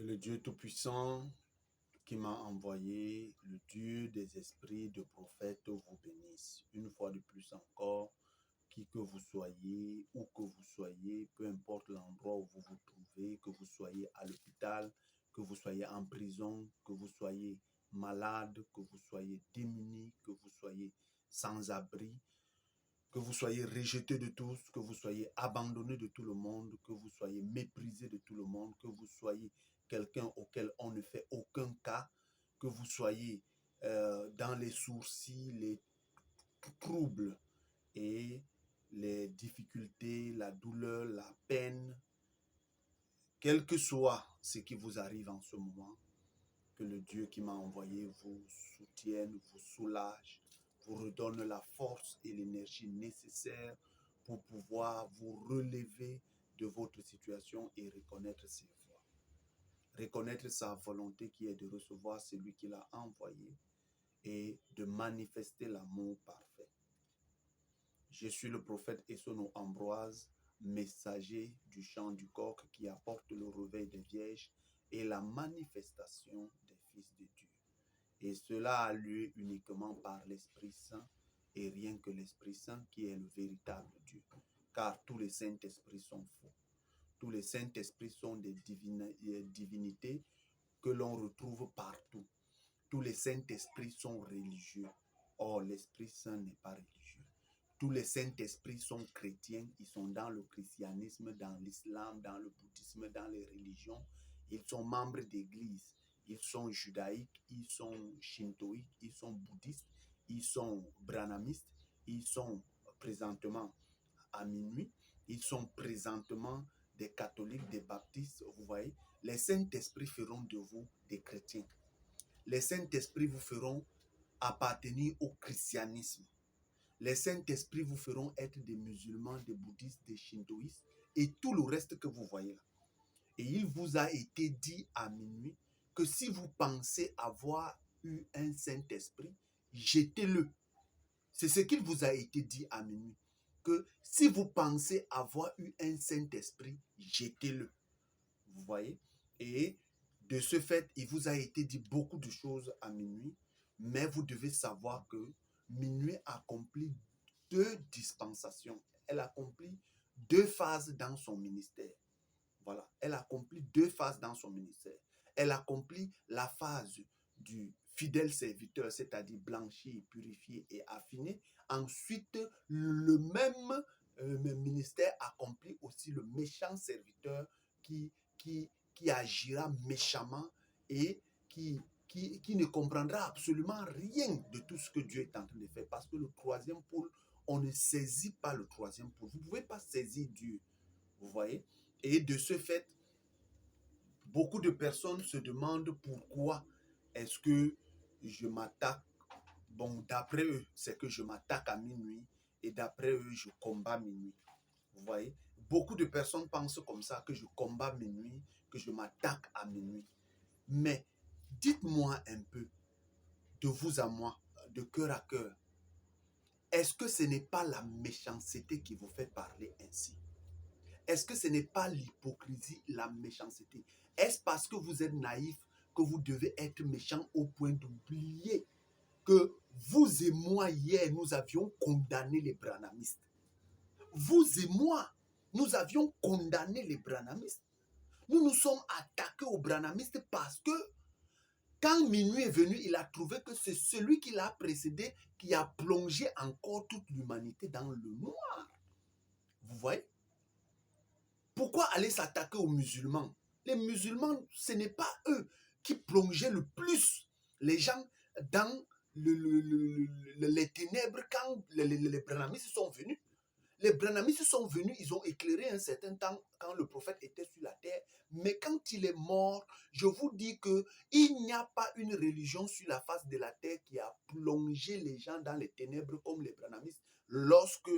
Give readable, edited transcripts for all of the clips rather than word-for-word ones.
le Dieu Tout-Puissant qui m'a envoyé, le Dieu des esprits de prophètes vous bénisse. Une fois de plus encore, qui que vous soyez, où que vous soyez, peu importe l'endroit où vous vous trouvez, que vous soyez à l'hôpital, que vous soyez en prison, que vous soyez malade, que vous soyez démuni, que vous soyez sans abri, que vous soyez rejeté de tous, que vous soyez abandonné de tout le monde, que vous soyez méprisé de tout le monde, que vous soyez quelqu'un auquel on ne fait aucun cas, que vous soyez dans les sourcils, les troubles et les difficultés, la douleur, la peine, quel que soit ce qui vous arrive en ce moment, que le Dieu qui m'a envoyé vous soutienne, vous soulage, vous redonne la force et l'énergie nécessaires pour pouvoir vous relever de votre situation et reconnaître ses voies. Reconnaître sa volonté qui est de recevoir celui qui l'a envoyé et de manifester l'amour parfait. Je suis le prophète Essono Ambroise, messager du chant du coq qui apporte le réveil des vierges et la manifestation des fils de Dieu. Et cela a lieu uniquement par l'Esprit Saint et rien que l'Esprit Saint qui est le véritable Dieu. Car tous les Saints-Esprits sont faux. Tous les Saints-Esprits sont des divinités que l'on retrouve partout. Tous les Saints-Esprits sont religieux. Or, l'Esprit Saint n'est pas religieux. Tous les Saints-Esprits sont chrétiens. Ils sont dans le christianisme, dans l'islam, dans le bouddhisme, dans les religions. Ils sont membres d'églises. Ils sont judaïques, ils sont shintoïques, ils sont bouddhistes, ils sont branamistes, ils sont présentement à minuit, ils sont présentement des catholiques, des baptistes, vous voyez. Les Saints-Esprits feront de vous des chrétiens. Les Saints-Esprits vous feront appartenir au christianisme. Les Saints-Esprits vous feront être des musulmans, des bouddhistes, des shintoïstes et tout le reste que vous voyez là. Et il vous a été dit à minuit que si vous pensez avoir eu un Saint-Esprit, jetez-le. C'est ce qu'il vous a été dit à minuit. Que si vous pensez avoir eu un Saint-Esprit, jetez-le. Vous voyez? Et de ce fait, il vous a été dit beaucoup de choses à minuit, mais vous devez savoir que minuit accomplit 2 dispensations. Elle accomplit 2 phases dans son ministère. Voilà, elle accomplit 2 phases dans son ministère. Elle accomplit la phase du fidèle serviteur, c'est-à-dire blanchi, purifié et affiné. Ensuite, le même ministère accomplit aussi le méchant serviteur qui agira méchamment et qui ne comprendra absolument rien de tout ce que Dieu est en train de faire. Parce que le troisième pôle, on ne saisit pas le troisième pôle. Vous ne pouvez pas saisir Dieu. Vous voyez? Et de ce fait, beaucoup de personnes se demandent pourquoi est-ce que je m'attaque. Bon, d'après eux, c'est que je m'attaque à minuit et d'après eux, je combats minuit. Vous voyez? Beaucoup de personnes pensent comme ça, que je combats minuit, que je m'attaque à minuit. Mais dites-moi un peu, de vous à moi, de cœur à cœur, est-ce que ce n'est pas la méchanceté qui vous fait parler ainsi? Est-ce que ce n'est pas l'hypocrisie, la méchanceté? Est-ce parce que vous êtes naïf que vous devez être méchant au point d'oublier que vous et moi, hier, nous avions condamné les branamistes? Vous et moi, nous avions condamné les branamistes. Nous nous sommes attaqués aux branamistes parce que quand minuit est venu, il a trouvé que c'est celui qui l'a précédé qui a plongé encore toute l'humanité dans le noir. Vous voyez? Pourquoi aller s'attaquer aux musulmans? Les musulmans, ce n'est pas eux qui plongeaient le plus les gens dans les ténèbres quand les branamistes sont venus. Les branamistes sont venus, ils ont éclairé un certain temps quand le prophète était sur la terre. Mais quand il est mort, je vous dis qu'il n'y a pas une religion sur la face de la terre qui a plongé les gens dans les ténèbres comme les branamistes lorsque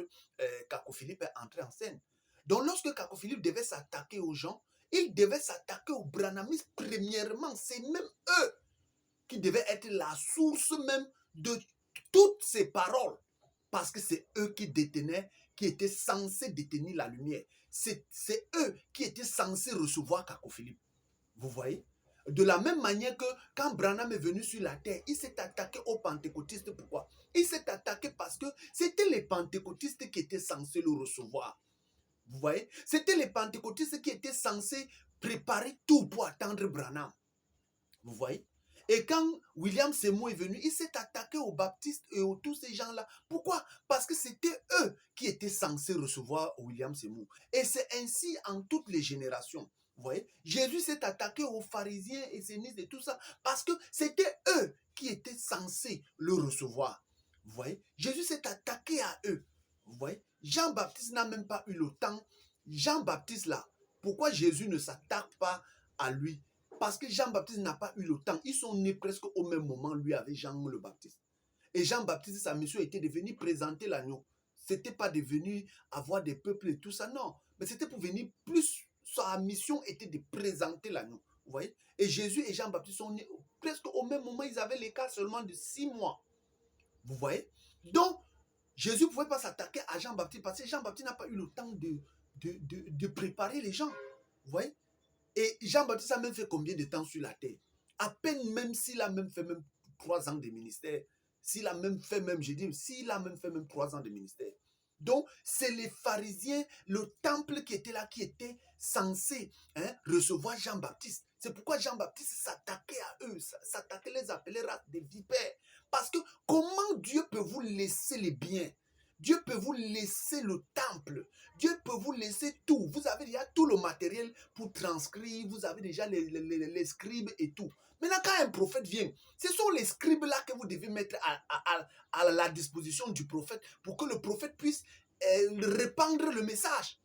Kako Philippe est entré en scène. Donc lorsque Kako Philippe devait s'attaquer aux gens, il devait s'attaquer aux branamistes premièrement. C'est même eux qui devaient être la source même de toutes ces paroles. Parce que c'est eux qui détenaient, qui étaient censés détenir la lumière. C'est eux qui étaient censés recevoir Kako Philippe. Vous voyez? De la même manière que quand Branham est venu sur la terre, il s'est attaqué aux pentecôtistes. Pourquoi? Il s'est attaqué parce que c'était les pentecôtistes qui étaient censés le recevoir. Vous voyez? C'était les pentecôtistes qui étaient censés préparer tout pour attendre Branham. Vous voyez? Et quand William Seymour est venu, il s'est attaqué aux baptistes et à tous ces gens-là. Pourquoi? Parce que c'était eux qui étaient censés recevoir William Seymour. Et c'est ainsi en toutes les générations. Vous voyez? Jésus s'est attaqué aux pharisiens et sénistes et tout ça parce que c'était eux qui étaient censés le recevoir. Vous voyez? Jésus s'est attaqué à eux. Vous voyez? Jean-Baptiste n'a même pas eu le temps. Jean-Baptiste là, pourquoi Jésus ne s'attaque pas à lui? Parce que Jean-Baptiste n'a pas eu le temps. Ils sont nés presque au même moment, lui avec Jean le Baptiste. Et Jean-Baptiste, sa mission était de venir présenter l'agneau. Ce n'était pas de venir avoir des peuples et tout ça, non. Mais c'était pour venir plus, sa mission était de présenter l'agneau. Vous voyez? Et Jésus et Jean-Baptiste sont nés presque au même moment. Ils avaient l'écart seulement de 6 mois. Vous voyez? Donc, Jésus ne pouvait pas s'attaquer à Jean-Baptiste parce que Jean-Baptiste n'a pas eu le temps de préparer les gens. Vous voyez? Et Jean-Baptiste a même fait combien de temps sur la terre? À peine, même s'il a même fait même 3 ans de ministère. S'il a même fait même, j'ai dit, s'il a même fait même 3 ans de ministère. Donc, c'est les pharisiens, le temple qui était là, qui était censé recevoir Jean-Baptiste. C'est pourquoi Jean-Baptiste s'attaquait à eux, s'attaquait, les appelait races des vipères. Parce que comment Dieu peut vous laisser les biens? Dieu peut vous laisser le temple. Dieu peut vous laisser tout. Vous avez déjà tout le matériel pour transcrire. Vous avez déjà les scribes et tout. Maintenant, quand un prophète vient, ce sont les scribes-là que vous devez mettre à la disposition du prophète pour que le prophète puisse répandre le message.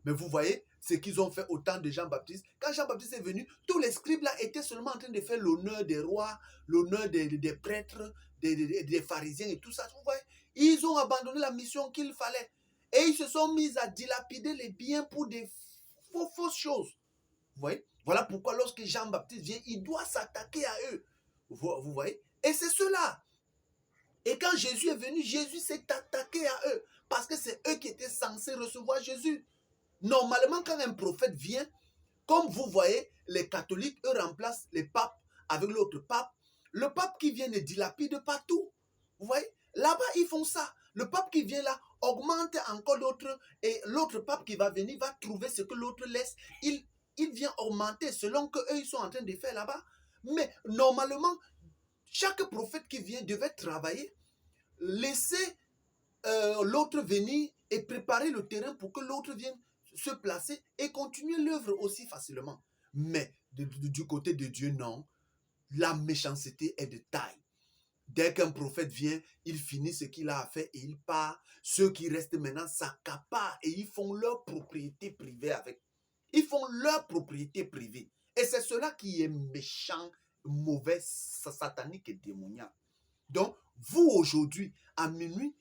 Mais vous voyez ce qu'ils ont fait au temps de Jean-Baptiste. Quand Jean-Baptiste est venu, tous les scribes-là étaient seulement en train de faire l'honneur des rois, l'honneur des prêtres, des pharisiens et tout ça. Vous voyez, ils ont abandonné la mission qu'il fallait. Et ils se sont mis à dilapider les biens pour des fausses choses. Vous voyez? Voilà pourquoi lorsque Jean-Baptiste vient, il doit s'attaquer à eux. Vous voyez? Et c'est cela. Et quand Jésus est venu, Jésus s'est attaqué à eux. Parce que c'est eux qui étaient censés recevoir Jésus. Normalement, quand un prophète vient, comme vous voyez, les catholiques, eux, remplacent les papes avec l'autre pape. Le pape qui vient ne dilapide pas tout. Vous voyez? Là-bas, ils font ça. Le pape qui vient là augmente encore l'autre. Et l'autre pape qui va venir va trouver ce que l'autre laisse. Il vient augmenter selon que eux ils sont en train de faire là-bas. Mais normalement, chaque prophète qui vient devait travailler, laisser l'autre venir et préparer le terrain pour que l'autre vienne se placer et continuer l'œuvre aussi facilement. Mais du côté de Dieu, non. La méchanceté est de taille. Dès qu'un prophète vient, il finit ce qu'il a à faire et il part. Ceux qui restent maintenant s'accaparent et ils font leur propriété privée avec. Ils font leur propriété privée. Et c'est cela qui est méchant, mauvais, satanique et démoniaque. Donc, vous aujourd'hui, à minuit,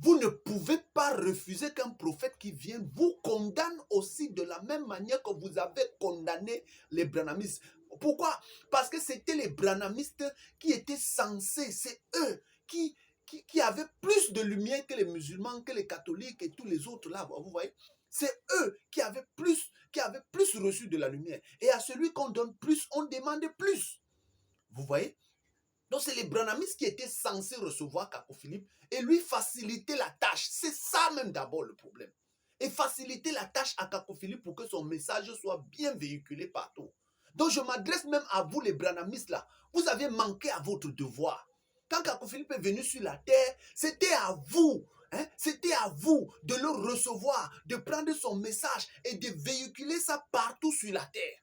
vous ne pouvez pas refuser qu'un prophète qui vient vous condamne aussi de la même manière que vous avez condamné les branhamistes. Pourquoi? Parce que c'était les branhamistes qui étaient censés, c'est eux qui avaient plus de lumière que les musulmans, que les catholiques et tous les autres là, vous voyez? C'est eux qui avaient plus reçu de la lumière. Et à celui qu'on donne plus, on demande plus. Vous voyez? Donc, c'est les branhamistes qui étaient censés recevoir Kako Philippe et lui faciliter la tâche. C'est ça même d'abord le problème. Et faciliter la tâche à Kako Philippe pour que son message soit bien véhiculé partout. Donc, je m'adresse même à vous, les branhamistes là. Vous avez manqué à votre devoir. Quand Kako Philippe est venu sur la terre, c'était à vous. C'était à vous de le recevoir, de prendre son message et de véhiculer ça partout sur la terre.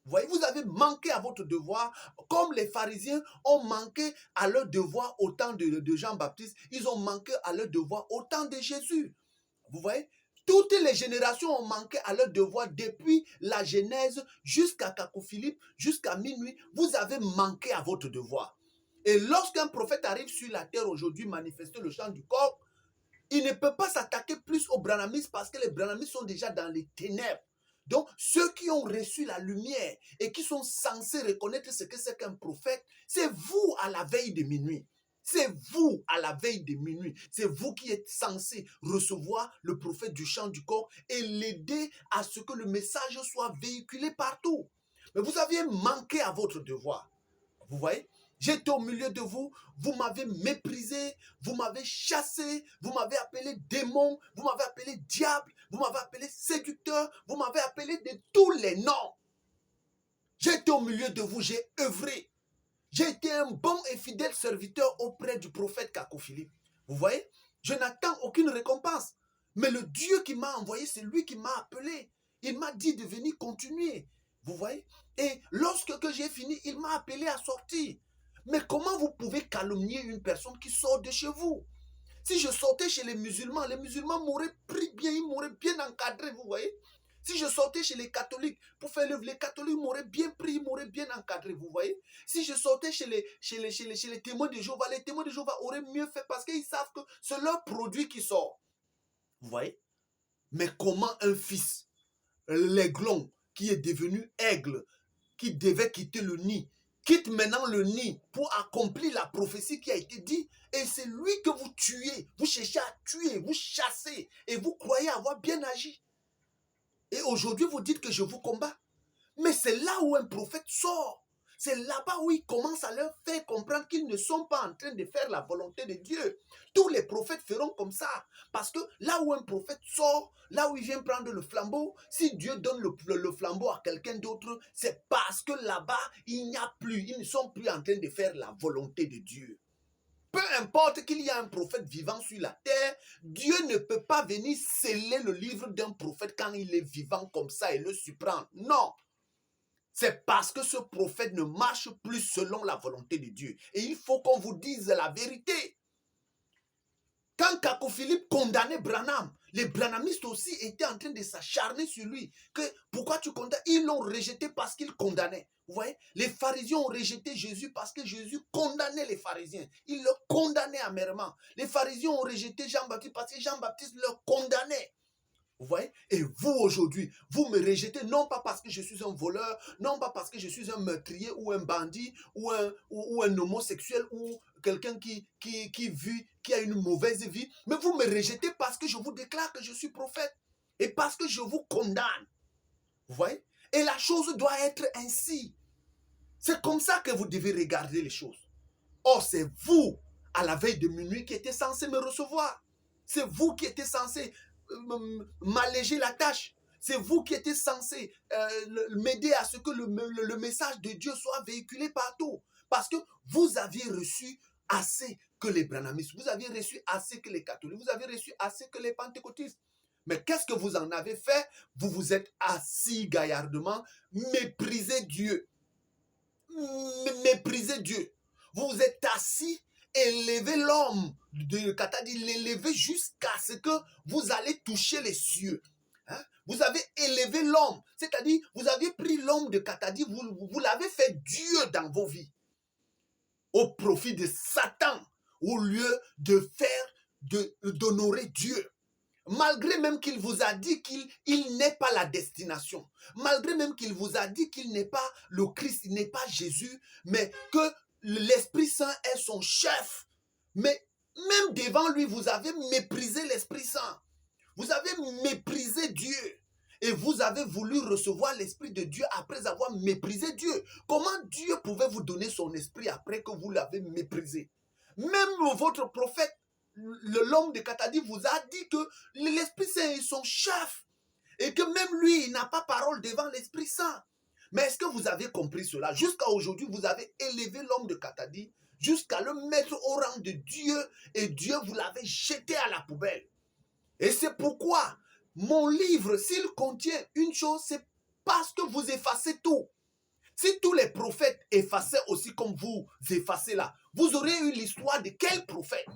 Vous voyez, vous avez manqué à votre devoir, comme les pharisiens ont manqué à leur devoir au temps de Jean-Baptiste, ils ont manqué à leur devoir au temps de Jésus. Vous voyez, toutes les générations ont manqué à leur devoir depuis la Genèse jusqu'à Kako Philippe, jusqu'à minuit. Vous avez manqué à votre devoir. Et lorsqu'un prophète arrive sur la terre aujourd'hui, manifester le chant du corps, il ne peut pas s'attaquer plus aux branhamistes parce que les branhamistes sont déjà dans les ténèbres. Donc, ceux qui ont reçu la lumière et qui sont censés reconnaître ce que c'est qu'un prophète, c'est vous à la veille de minuit. C'est vous à la veille de minuit. C'est vous qui êtes censé recevoir le prophète du chant du corps et l'aider à ce que le message soit véhiculé partout. Mais vous aviez manqué à votre devoir. Vous voyez? J'étais au milieu de vous, vous m'avez méprisé, vous m'avez chassé, vous m'avez appelé démon, vous m'avez appelé diable, vous m'avez appelé séducteur, vous m'avez appelé de tous les noms. J'étais au milieu de vous, j'ai œuvré. J'ai été un bon et fidèle serviteur auprès du prophète Kako Philippe. Vous voyez? Je n'attends aucune récompense. Mais le Dieu qui m'a envoyé, c'est lui qui m'a appelé. Il m'a dit de venir continuer. Vous voyez? Et lorsque j'ai fini, il m'a appelé à sortir. Mais comment vous pouvez calomnier une personne qui sort de chez vous? Si je sortais chez les musulmans m'auraient pris bien, ils m'auraient bien encadré, vous voyez? Si je sortais chez les catholiques pour faire l'œuvre, les catholiques m'auraient bien pris, ils m'auraient bien encadré, vous voyez? Si je sortais chez les témoins de Jéhovah, les témoins de Jéhovah auraient mieux fait parce qu'ils savent que c'est leur produit qui sort. Vous voyez? Mais comment un fils, l'aiglon, qui est devenu aigle, qui devait quitter le nid, quitte maintenant le nid pour accomplir la prophétie qui a été dite, et c'est lui que vous tuez, vous cherchez à tuer, vous chassez, et vous croyez avoir bien agi. Et aujourd'hui, vous dites que je vous combats. Mais c'est là où un prophète sort. C'est là-bas où il commence à leur faire comprendre qu'ils ne sont pas en train de faire la volonté de Dieu. Tous les prophètes feront comme ça. Parce que là où un prophète sort, là où il vient prendre le flambeau, si Dieu donne le flambeau à quelqu'un d'autre, c'est parce que là-bas, il n'y a plus, ils ne sont plus en train de faire la volonté de Dieu. Peu importe qu'il y a un prophète vivant sur la terre, Dieu ne peut pas venir sceller le livre d'un prophète quand il est vivant comme ça et le surprendre. Non. C'est parce que ce prophète ne marche plus selon la volonté de Dieu. Et il faut qu'on vous dise la vérité. Quand Kako Philippe condamnait Branham, les branhamistes aussi étaient en train de s'acharner sur lui. Pourquoi tu condamnes? Ils l'ont rejeté parce qu'il condamnait. Vous voyez? Les pharisiens ont rejeté Jésus parce que Jésus condamnait les pharisiens. Il le condamnait amèrement. Les pharisiens ont rejeté Jean-Baptiste parce que Jean-Baptiste le condamnait. Vous voyez? Et vous aujourd'hui, vous me rejetez non pas parce que je suis un voleur, non pas parce que je suis un meurtrier ou un bandit ou un homosexuel ou quelqu'un qui a une mauvaise vie, mais vous me rejetez parce que je vous déclare que je suis prophète et parce que je vous condamne. Vous voyez? Et la chose doit être ainsi. C'est comme ça que vous devez regarder les choses. Or, c'est vous, à la veille de minuit, qui étiez censé me recevoir. C'est vous qui étiez censé m'alléger la tâche. C'est vous qui étiez censé m'aider à ce que le message de Dieu soit véhiculé partout. Parce que vous aviez reçu assez que les branhamistes, vous aviez reçu assez que les catholiques, vous avez reçu assez que les pentecôtistes. Mais qu'est-ce que vous en avez fait? Vous vous êtes assis gaillardement, méprisez Dieu. Méprisez Dieu. Vous vous êtes assis, élevez l'homme de Katadi, l'élevez jusqu'à ce que vous allez toucher les cieux. Hein? Vous avez élevé l'homme, c'est-à-dire vous avez pris l'homme de Katadi, vous l'avez fait Dieu dans vos vies, au profit de Satan, au lieu de d'honorer Dieu. Malgré même qu'il vous a dit qu'il n'est pas la destination, malgré même qu'il vous a dit qu'il n'est pas le Christ, il n'est pas Jésus, mais que l'Esprit Saint est son chef. Mais même devant lui, vous avez méprisé l'Esprit Saint. Vous avez méprisé Dieu. Et vous avez voulu recevoir l'Esprit de Dieu après avoir méprisé Dieu. Comment Dieu pouvait vous donner son Esprit après que vous l'avez méprisé? Même votre prophète, l'homme de Katadi, vous a dit que l'Esprit Saint est son chef et que même lui, il n'a pas parole devant l'Esprit Saint. Mais est-ce que vous avez compris cela? Jusqu'à aujourd'hui, vous avez élevé l'homme de Katadi jusqu'à le mettre au rang de Dieu et Dieu vous l'avait jeté à la poubelle. Et c'est pourquoi mon livre, s'il contient une chose, c'est parce que vous effacez tout. Si tous les prophètes effaçaient aussi comme vous effacez là, vous auriez eu l'histoire de quel prophète?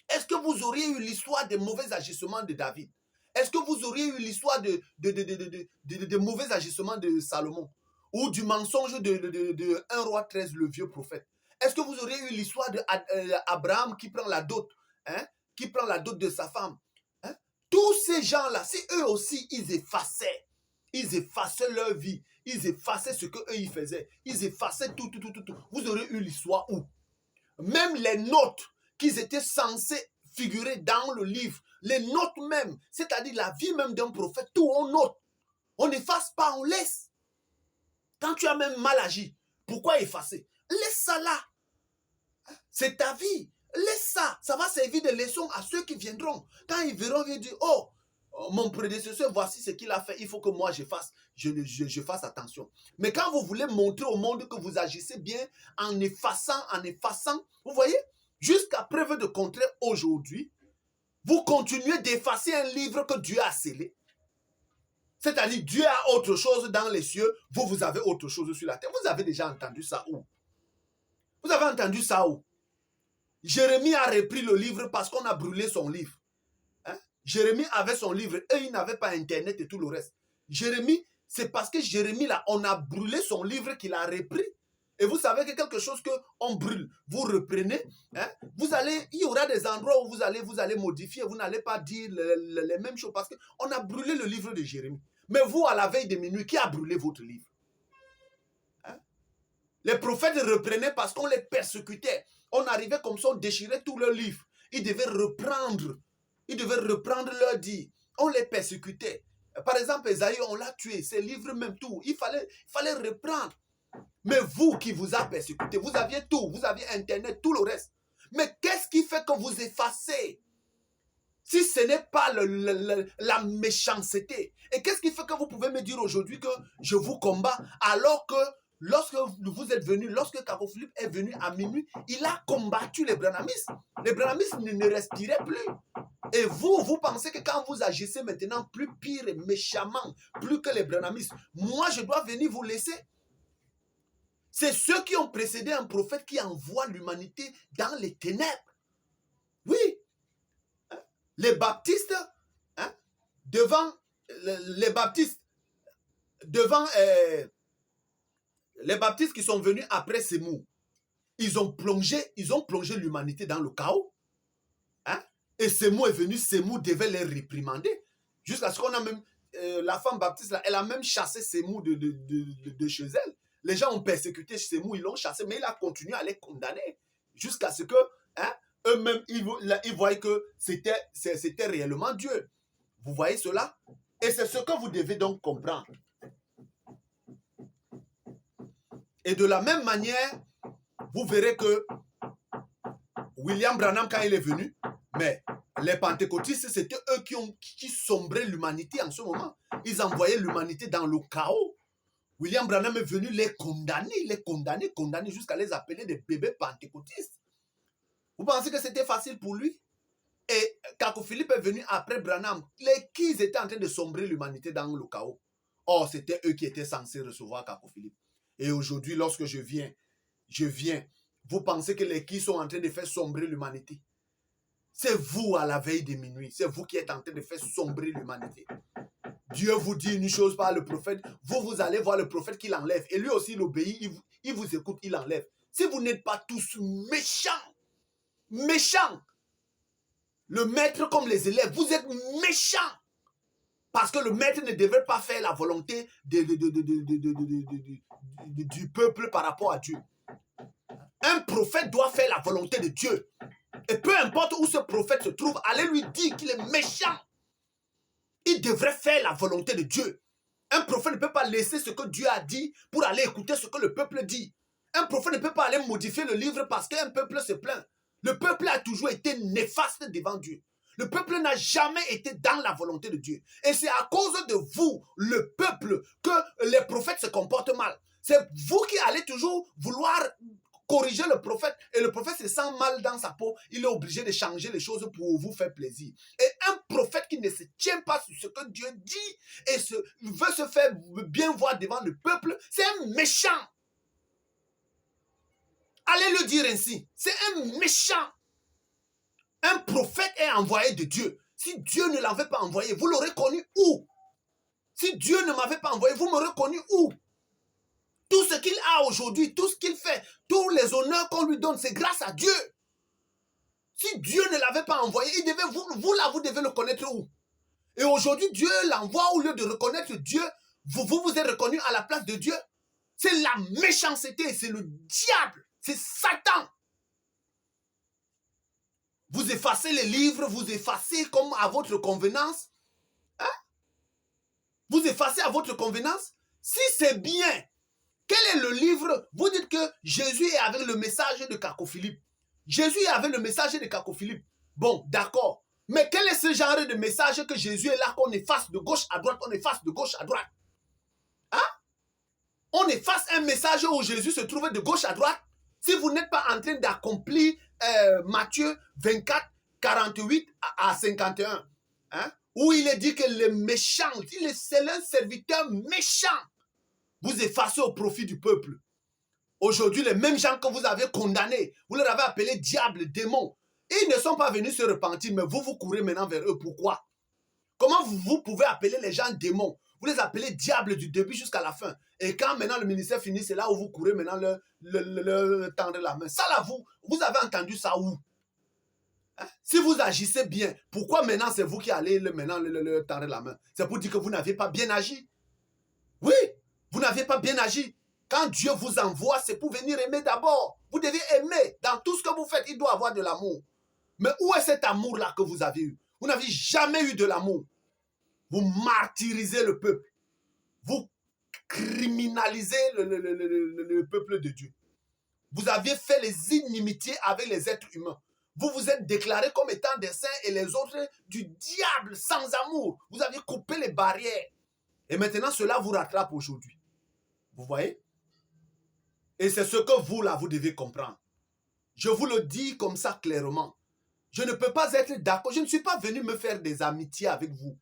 Est-ce que vous auriez eu l'histoire des mauvais agissements de David? Est-ce que vous auriez eu l'histoire de mauvais agissements de Salomon? Ou du mensonge de 1 roi 13, le vieux prophète? Est-ce que vous auriez eu l'histoire d'Abraham qui prend la dot, hein? Qui prend la dot de sa femme? Hein? Tous ces gens-là, si eux aussi, ils effaçaient leur vie, ils effaçaient ce qu'eux, ils faisaient, ils effaçaient tout. Vous aurez eu l'histoire où? Même les notes qu'ils étaient censés figurer dans le livre, les notes même, c'est-à-dire la vie même d'un prophète, tout on note. On n'efface pas, on laisse. Quand tu as même mal agi, pourquoi effacer? Laisse ça là. C'est ta vie. Laisse ça. Ça va servir de leçon à ceux qui viendront. Quand ils verront, ils disent, oh, mon prédécesseur, voici ce qu'il a fait. Il faut que moi, je fasse attention. Mais quand vous voulez montrer au monde que vous agissez bien en effaçant, vous voyez, jusqu'à preuve de contraire aujourd'hui, vous continuez d'effacer un livre que Dieu a scellé. C'est-à-dire, Dieu a autre chose dans les cieux, vous avez autre chose sur la terre. Vous avez déjà entendu ça où? Vous avez entendu ça où? Jérémie a repris le livre parce qu'on a brûlé son livre. Hein? Jérémie avait son livre et il n'avait pas Internet et tout le reste. Jérémie, c'est parce que Jérémie, là, on a brûlé son livre qu'il a repris. Et vous savez que quelque chose qu'on brûle, vous reprenez, hein? Il y aura des endroits où vous allez modifier, vous n'allez pas dire les mêmes choses parce qu'on a brûlé le livre de Jérémie. Mais vous, à la veille de minuit, qui a brûlé votre livre? Hein? Les prophètes reprenaient parce qu'on les persécutait. On arrivait comme ça, on déchirait tout leur livre. Ils devaient reprendre leur dit. On les persécutait. Par exemple, Esaïe, on l'a tué, ses livres même, tout. Il fallait reprendre. Mais vous qui vous a persécuté, vous aviez tout, vous aviez Internet, tout le reste. Mais qu'est-ce qui fait que vous effacez? Si ce n'est pas la méchanceté. Et qu'est-ce qui fait que vous pouvez me dire aujourd'hui que je vous combats alors que lorsque vous êtes venu, lorsque Kako Philippe est venu à minuit, il a combattu les branamistes. Les branamistes ne respiraient plus. Et vous pensez que quand vous agissez maintenant plus pire et méchamment, plus que les branamistes, moi je dois venir vous laisser? C'est ceux qui ont précédé un prophète qui envoie l'humanité dans les ténèbres. Oui. Les baptistes, hein, devant les baptistes qui sont venus après Sémou, ils ont plongé l'humanité dans le chaos. Hein, et Sémou est venu, Sémou devait les réprimander. Jusqu'à ce qu'on a même, la femme baptiste, là, elle a même chassé Sémou de chez elle. Les gens ont persécuté Sémou, ils l'ont chassé, mais il a continué à les condamner. Jusqu'à ce que, hein, eux-mêmes, ils voient que c'était réellement Dieu. Vous voyez cela? Et c'est ce que vous devez donc comprendre. Et de la même manière, vous verrez que William Branham, quand il est venu, mais les pentecôtistes, c'était eux qui sombraient l'humanité en ce moment. Ils envoyaient l'humanité dans le chaos. William Branham est venu les condamner jusqu'à les appeler des bébés pentecôtistes. Vous pensez que c'était facile pour lui? Et Kako Philippe est venu après Branham. Qui étaient en train de sombrer l'humanité dans le chaos? Or, c'était eux qui étaient censés recevoir Kako Philippe. Et aujourd'hui, lorsque je viens, vous pensez que les qui sont en train de faire sombrer l'humanité? C'est vous à la veille de minuit. C'est vous qui êtes en train de faire sombrer l'humanité. Dieu vous dit une chose par le prophète. Vous allez voir le prophète qui l'enlève. Et lui aussi, il obéit. Il vous écoute, il l'enlève. Si vous n'êtes pas tous méchants, le maître comme les élèves, vous êtes méchants. Parce que le maître ne devait pas faire la volonté du peuple par rapport à Dieu. Un prophète doit faire la volonté de Dieu. Et peu importe où ce prophète se trouve, allez lui dire qu'il est méchant. Il devrait faire la volonté de Dieu. Un prophète ne peut pas laisser ce que Dieu a dit pour aller écouter ce que le peuple dit. Un prophète ne peut pas aller modifier le livre parce qu'un peuple se plaint. Le peuple a toujours été néfaste devant Dieu. Le peuple n'a jamais été dans la volonté de Dieu. Et c'est à cause de vous, le peuple, que les prophètes se comportent mal. C'est vous qui allez toujours vouloir corriger le prophète. Et le prophète se sent mal dans sa peau. Il est obligé de changer les choses pour vous faire plaisir. Et un prophète qui ne se tient pas sur ce que Dieu dit et veut se faire bien voir devant le peuple, c'est un méchant. Allez le dire ainsi. C'est un méchant. Un prophète est envoyé de Dieu. Si Dieu ne l'avait pas envoyé, vous l'aurez connu où? Si Dieu ne m'avait pas envoyé, vous m'aurez connu où? Tout ce qu'il a aujourd'hui, tout ce qu'il fait, tous les honneurs qu'on lui donne, c'est grâce à Dieu. Si Dieu ne l'avait pas envoyé, vous devez le connaître où? Et aujourd'hui, Dieu l'envoie au lieu de reconnaître Dieu. Vous êtes reconnu à la place de Dieu. C'est la méchanceté, c'est le diable, c'est Satan. Vous effacez les livres, vous effacez comme à votre convenance. Hein? Vous effacez à votre convenance. Si c'est bien Quel est le livre? Vous dites que Jésus est avec le message de Caco-Philippe. Jésus est avec le message de Caco-Philippe. Bon, d'accord. Mais quel est ce genre de message que Jésus est là, qu'on efface de gauche à droite, on efface de gauche à droite? Hein? On efface un message où Jésus se trouve de gauche à droite. Si vous n'êtes pas en train d'accomplir Matthieu 24, 48 à 51, hein, où il est dit que les méchants, c'est un serviteur méchant, vous effacez au profit du peuple. Aujourd'hui, les mêmes gens que vous avez condamnés, vous leur avez appelé diable, démon. Ils ne sont pas venus se repentir, mais vous courez maintenant vers eux. Pourquoi? Comment vous pouvez appeler les gens démons? Vous les appelez diable du début jusqu'à la fin. Et quand maintenant le ministère finit, c'est là où vous courez maintenant le tendre la main. Ça là, vous avez entendu ça où? Hein? Si vous agissez bien, pourquoi maintenant c'est vous qui allez maintenant le tendre la main? C'est pour dire que vous n'avez pas bien agi. Oui, vous n'avez pas bien agi. Quand Dieu vous envoie, c'est pour venir aimer d'abord. Vous devez aimer. Dans tout ce que vous faites, il doit avoir de l'amour. Mais où est cet amour-là que vous avez eu? Vous n'avez jamais eu de l'amour. Vous martyrisez le peuple. Vous criminalisez le peuple de Dieu. Vous avez fait les inimitiés avec les êtres humains. Vous vous êtes déclarés comme étant des saints et les autres du diable sans amour. Vous avez coupé les barrières. Et maintenant, cela vous rattrape aujourd'hui. Vous voyez? Et c'est ce que vous, là, vous devez comprendre. Je vous le dis comme ça clairement. Je ne peux pas être d'accord. Je ne suis pas venu me faire des amitiés avec vous.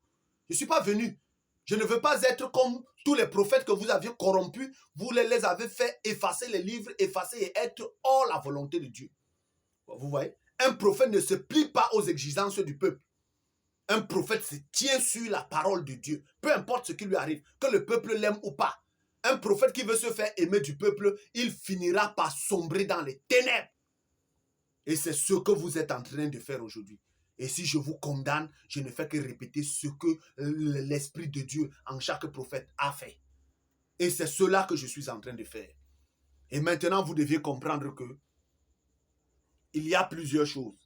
Je ne suis pas venu. Je ne veux pas être comme tous les prophètes que vous aviez corrompus. Vous les avez fait effacer les livres, effacer et être hors la volonté de Dieu. Vous voyez? Un prophète ne se plie pas aux exigences du peuple. Un prophète se tient sur la parole de Dieu. Peu importe ce qui lui arrive, que le peuple l'aime ou pas. Un prophète qui veut se faire aimer du peuple, il finira par sombrer dans les ténèbres. Et c'est ce que vous êtes en train de faire aujourd'hui. Et si je vous condamne, je ne fais que répéter ce que l'Esprit de Dieu en chaque prophète a fait. Et c'est cela que je suis en train de faire. Et maintenant, vous deviez comprendre que il y a plusieurs choses.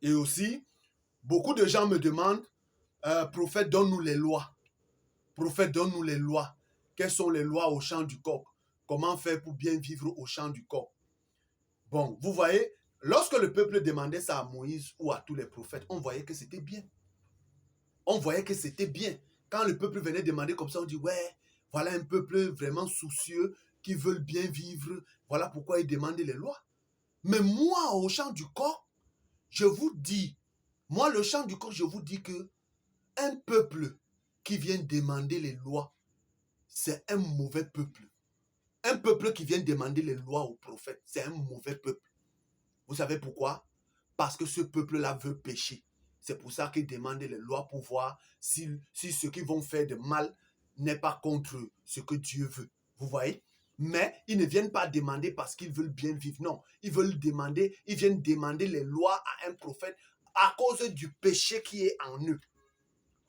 Et aussi, beaucoup de gens me demandent, prophète, donne-nous les lois. Prophète, donne-nous les lois. Quelles sont les lois au champ du coq? Comment faire pour bien vivre au champ du coq? Bon, vous voyez, lorsque le peuple demandait ça à Moïse ou à tous les prophètes, on voyait que c'était bien. On voyait que c'était bien. Quand le peuple venait demander comme ça, on dit, ouais, voilà un peuple vraiment soucieux qui veut bien vivre. Voilà pourquoi il demande les lois. Mais moi, au champ du corps, je vous dis, moi, le champ du corps, je vous dis que un peuple qui vient demander les lois, c'est un mauvais peuple. Un peuple qui vient demander les lois aux prophètes, c'est un mauvais peuple. Vous savez pourquoi? Parce que ce peuple-là veut pécher. C'est pour ça qu'ils demandent les lois pour voir si ce qu'ils vont faire de mal n'est pas contre ce que Dieu veut. Vous voyez? Mais ils ne viennent pas demander parce qu'ils veulent bien vivre. Non, ils viennent demander les lois à un prophète à cause du péché qui est en eux.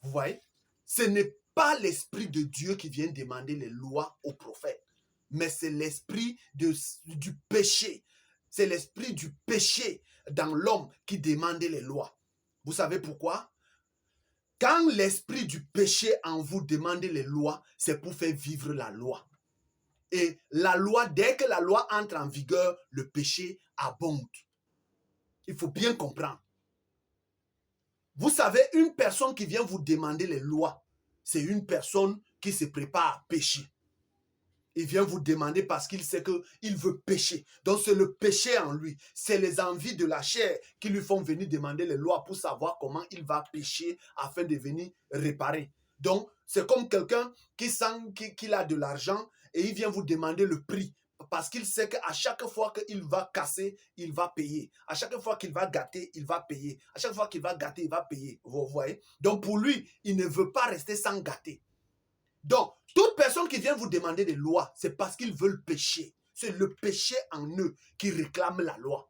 Vous voyez? Ce n'est pas l'Esprit de Dieu qui vient demander les lois aux prophètes, mais c'est l'esprit du péché. C'est l'esprit du péché dans l'homme qui demande les lois. Vous savez pourquoi? Quand l'esprit du péché en vous demande les lois, c'est pour faire vivre la loi. Et la loi, dès que la loi entre en vigueur, le péché abonde. Il faut bien comprendre. Vous savez, une personne qui vient vous demander les lois, c'est une personne qui se prépare à pécher. Il vient vous demander parce qu'il sait qu'il veut pécher. Donc c'est le péché en lui. C'est les envies de la chair qui lui font venir demander les lois pour savoir comment il va pécher afin de venir réparer. Donc c'est comme quelqu'un qui sent qu'il a de l'argent et il vient vous demander le prix. Parce qu'il sait qu'à chaque fois qu'il va casser, il va payer. À chaque fois qu'il va gâter, il va payer. À chaque fois qu'il va gâter, il va payer. Vous voyez? Donc pour lui, il ne veut pas rester sans gâter. Donc, toute personne qui vient vous demander des lois, c'est parce qu'ils veulent pécher. C'est le péché en eux qui réclame la loi.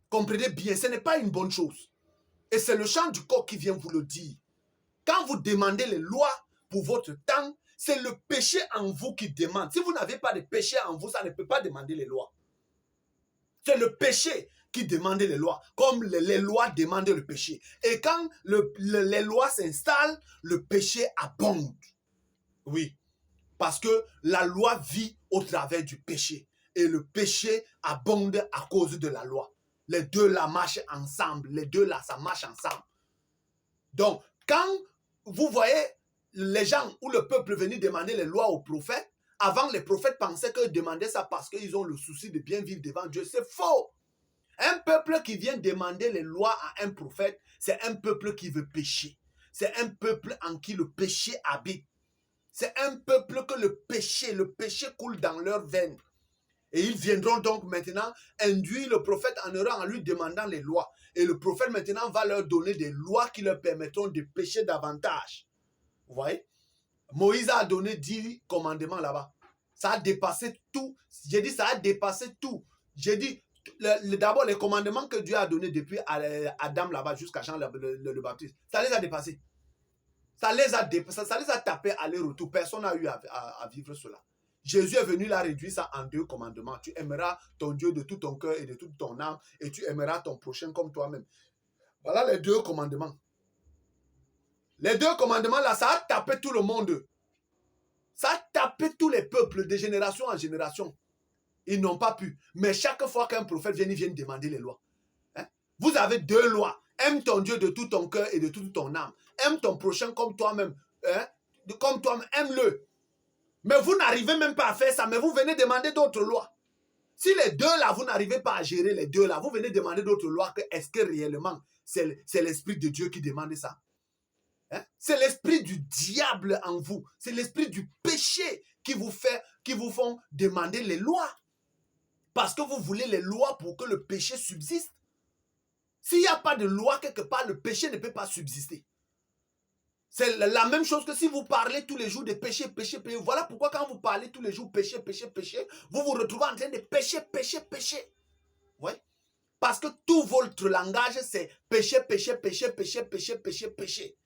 Comprenez bien, ce n'est pas une bonne chose. Et c'est le chant du coq qui vient vous le dire. Quand vous demandez les lois pour votre temps, c'est le péché en vous qui demande. Si vous n'avez pas de péché en vous, ça ne peut pas demander les lois. C'est le péché qui demande les lois, comme les lois demandent le péché. Et quand les lois s'installent, le péché abonde. Oui. Parce que la loi vit au travers du péché. Et le péché abonde à cause de la loi. Les deux là marchent ensemble. Les deux là, ça marche ensemble. Donc, quand vous voyez les gens ou le peuple venir demander les lois aux prophètes, avant les prophètes pensaient qu'ils demandaient ça parce qu'ils ont le souci de bien vivre devant Dieu. C'est faux. Un peuple qui vient demander les lois à un prophète, c'est un peuple qui veut pécher. C'est un peuple en qui le péché habite. C'est un peuple que le péché coule dans leurs veines. Et ils viendront donc maintenant induire le prophète en erreur en lui demandant les lois. Et le prophète maintenant va leur donner des lois qui leur permettront de pécher davantage. Vous voyez? Moïse a donné 10 commandements là-bas. Ça a dépassé tout. J'ai dit ça a dépassé tout. J'ai dit d'abord les commandements que Dieu a donnés depuis Adam là-bas jusqu'à Jean le Baptiste. Ça les a dépassés. Ça les a tapés aller-retour. Personne n'a eu à vivre cela. Jésus est venu là réduire ça en 2 commandements. Tu aimeras ton Dieu de tout ton cœur et de toute ton âme et tu aimeras ton prochain comme toi-même. Voilà les 2 commandements. Les 2 commandements là, ça a tapé tout le monde. Ça a tapé tous les peuples de génération en génération. Ils n'ont pas pu. Mais chaque fois qu'un prophète vient, il vient demander les lois. Hein? Vous avez 2 lois. Aime ton Dieu de tout ton cœur et de toute ton âme. Aime ton prochain comme toi-même. Hein? Comme toi-même, aime-le. Mais vous n'arrivez même pas à faire ça, mais vous venez demander d'autres lois. Si les 2 là, vous n'arrivez pas à gérer les 2 là, vous venez demander d'autres lois, est-ce que réellement, c'est l'Esprit de Dieu qui demande ça? Hein? C'est l'esprit du diable en vous. C'est l'esprit du péché qui vous font demander les lois. Parce que vous voulez les lois pour que le péché subsiste. S'il n'y a pas de loi quelque part, le péché ne peut pas subsister. C'est la même chose que si vous parlez tous les jours de péché, péché, péché. Voilà pourquoi quand vous parlez tous les jours péché, péché, péché, vous vous retrouvez en train de pécher, pécher, pécher. Oui. Parce que tout votre langage, c'est péché, péché, péché, péché, péché, péché, péché.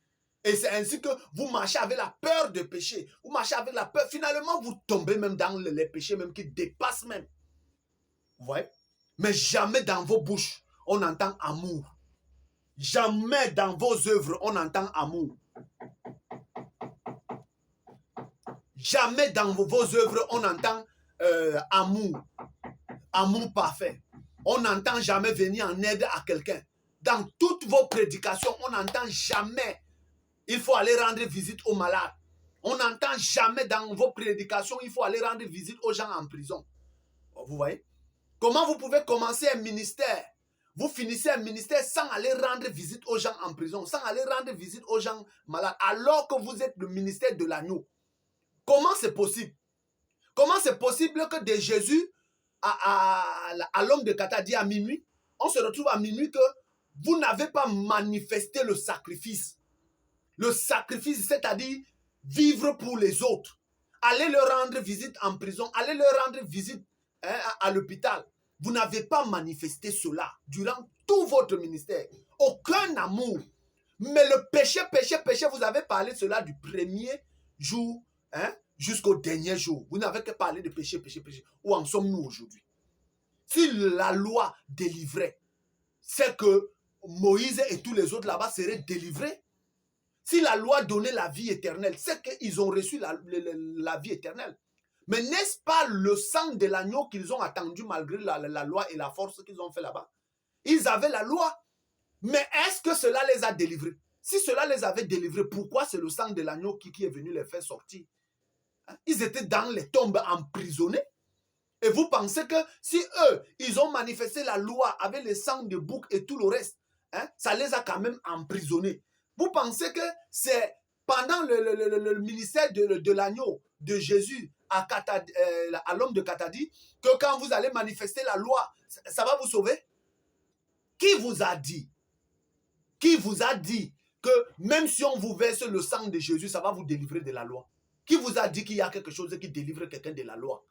Et c'est ainsi que vous marchez avec la peur de péché. Vous marchez avec la peur. Finalement, vous tombez même dans les péchés même qui dépassent même. Vous voyez? Mais jamais dans vos bouches, on entend amour. Jamais dans vos œuvres, on entend amour. Jamais dans vos œuvres, on entend amour. Amour parfait. On n'entend jamais venir en aide à quelqu'un. Dans toutes vos prédications, on n'entend jamais il faut aller rendre visite aux malades. On n'entend jamais dans vos prédications il faut aller rendre visite aux gens en prison. Vous voyez? Comment vous pouvez commencer un ministère? Vous finissez un ministère sans aller rendre visite aux gens en prison, sans aller rendre visite aux gens malades, alors que vous êtes le ministère de l'agneau. Comment c'est possible? Comment c'est possible que de Jésus à l'homme de Katadi à minuit, on se retrouve à minuit que vous n'avez pas manifesté le sacrifice. Le sacrifice, c'est-à-dire vivre pour les autres. Allez leur rendre visite en prison, allez leur rendre visite à l'hôpital. Vous n'avez pas manifesté cela durant tout votre ministère. Aucun amour. Mais le péché, péché, péché, vous avez parlé de cela du premier jour jusqu'au dernier jour. Vous n'avez que parlé de péché, péché, péché. Où en sommes-nous aujourd'hui? Si la loi délivrait, c'est que Moïse et tous les autres là-bas seraient délivrés. Si la loi donnait la vie éternelle, c'est qu'ils ont reçu la vie éternelle. Mais n'est-ce pas le sang de l'agneau qu'ils ont attendu malgré la loi et la force qu'ils ont fait là-bas? Ils avaient la loi. Mais est-ce que cela les a délivrés? Si cela les avait délivrés, pourquoi c'est le sang de l'agneau qui est venu les faire sortir? Ils étaient dans les tombes emprisonnés. Et vous pensez que si eux, ils ont manifesté la loi avec le sang de bouc et tout le reste, ça les a quand même emprisonnés. Vous pensez que c'est pendant le ministère de l'agneau de Jésus à l'homme de Katadi que quand vous allez manifester la loi, ça va vous sauver? Qui vous a dit? Qui vous a dit que même si on vous verse le sang de Jésus, ça va vous délivrer de la loi? Qui vous a dit qu'il y a quelque chose qui délivre quelqu'un de la loi?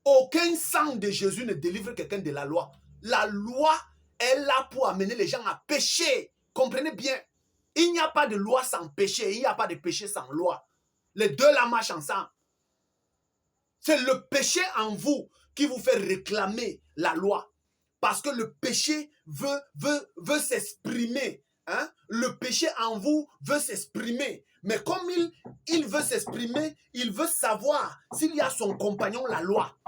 Aucun sang de Jésus ne délivre quelqu'un de la loi. La loi est là pour amener les gens à pécher. Comprenez bien. Il n'y a pas de loi sans péché. Il n'y a pas de péché sans loi. Les deux là marchent ensemble. C'est le péché en vous qui vous fait réclamer la loi. Parce que le péché veut s'exprimer hein, le péché en vous veut s'exprimer. Mais comme il veut s'exprimer, il veut savoir s'il y a son compagnon, la loi.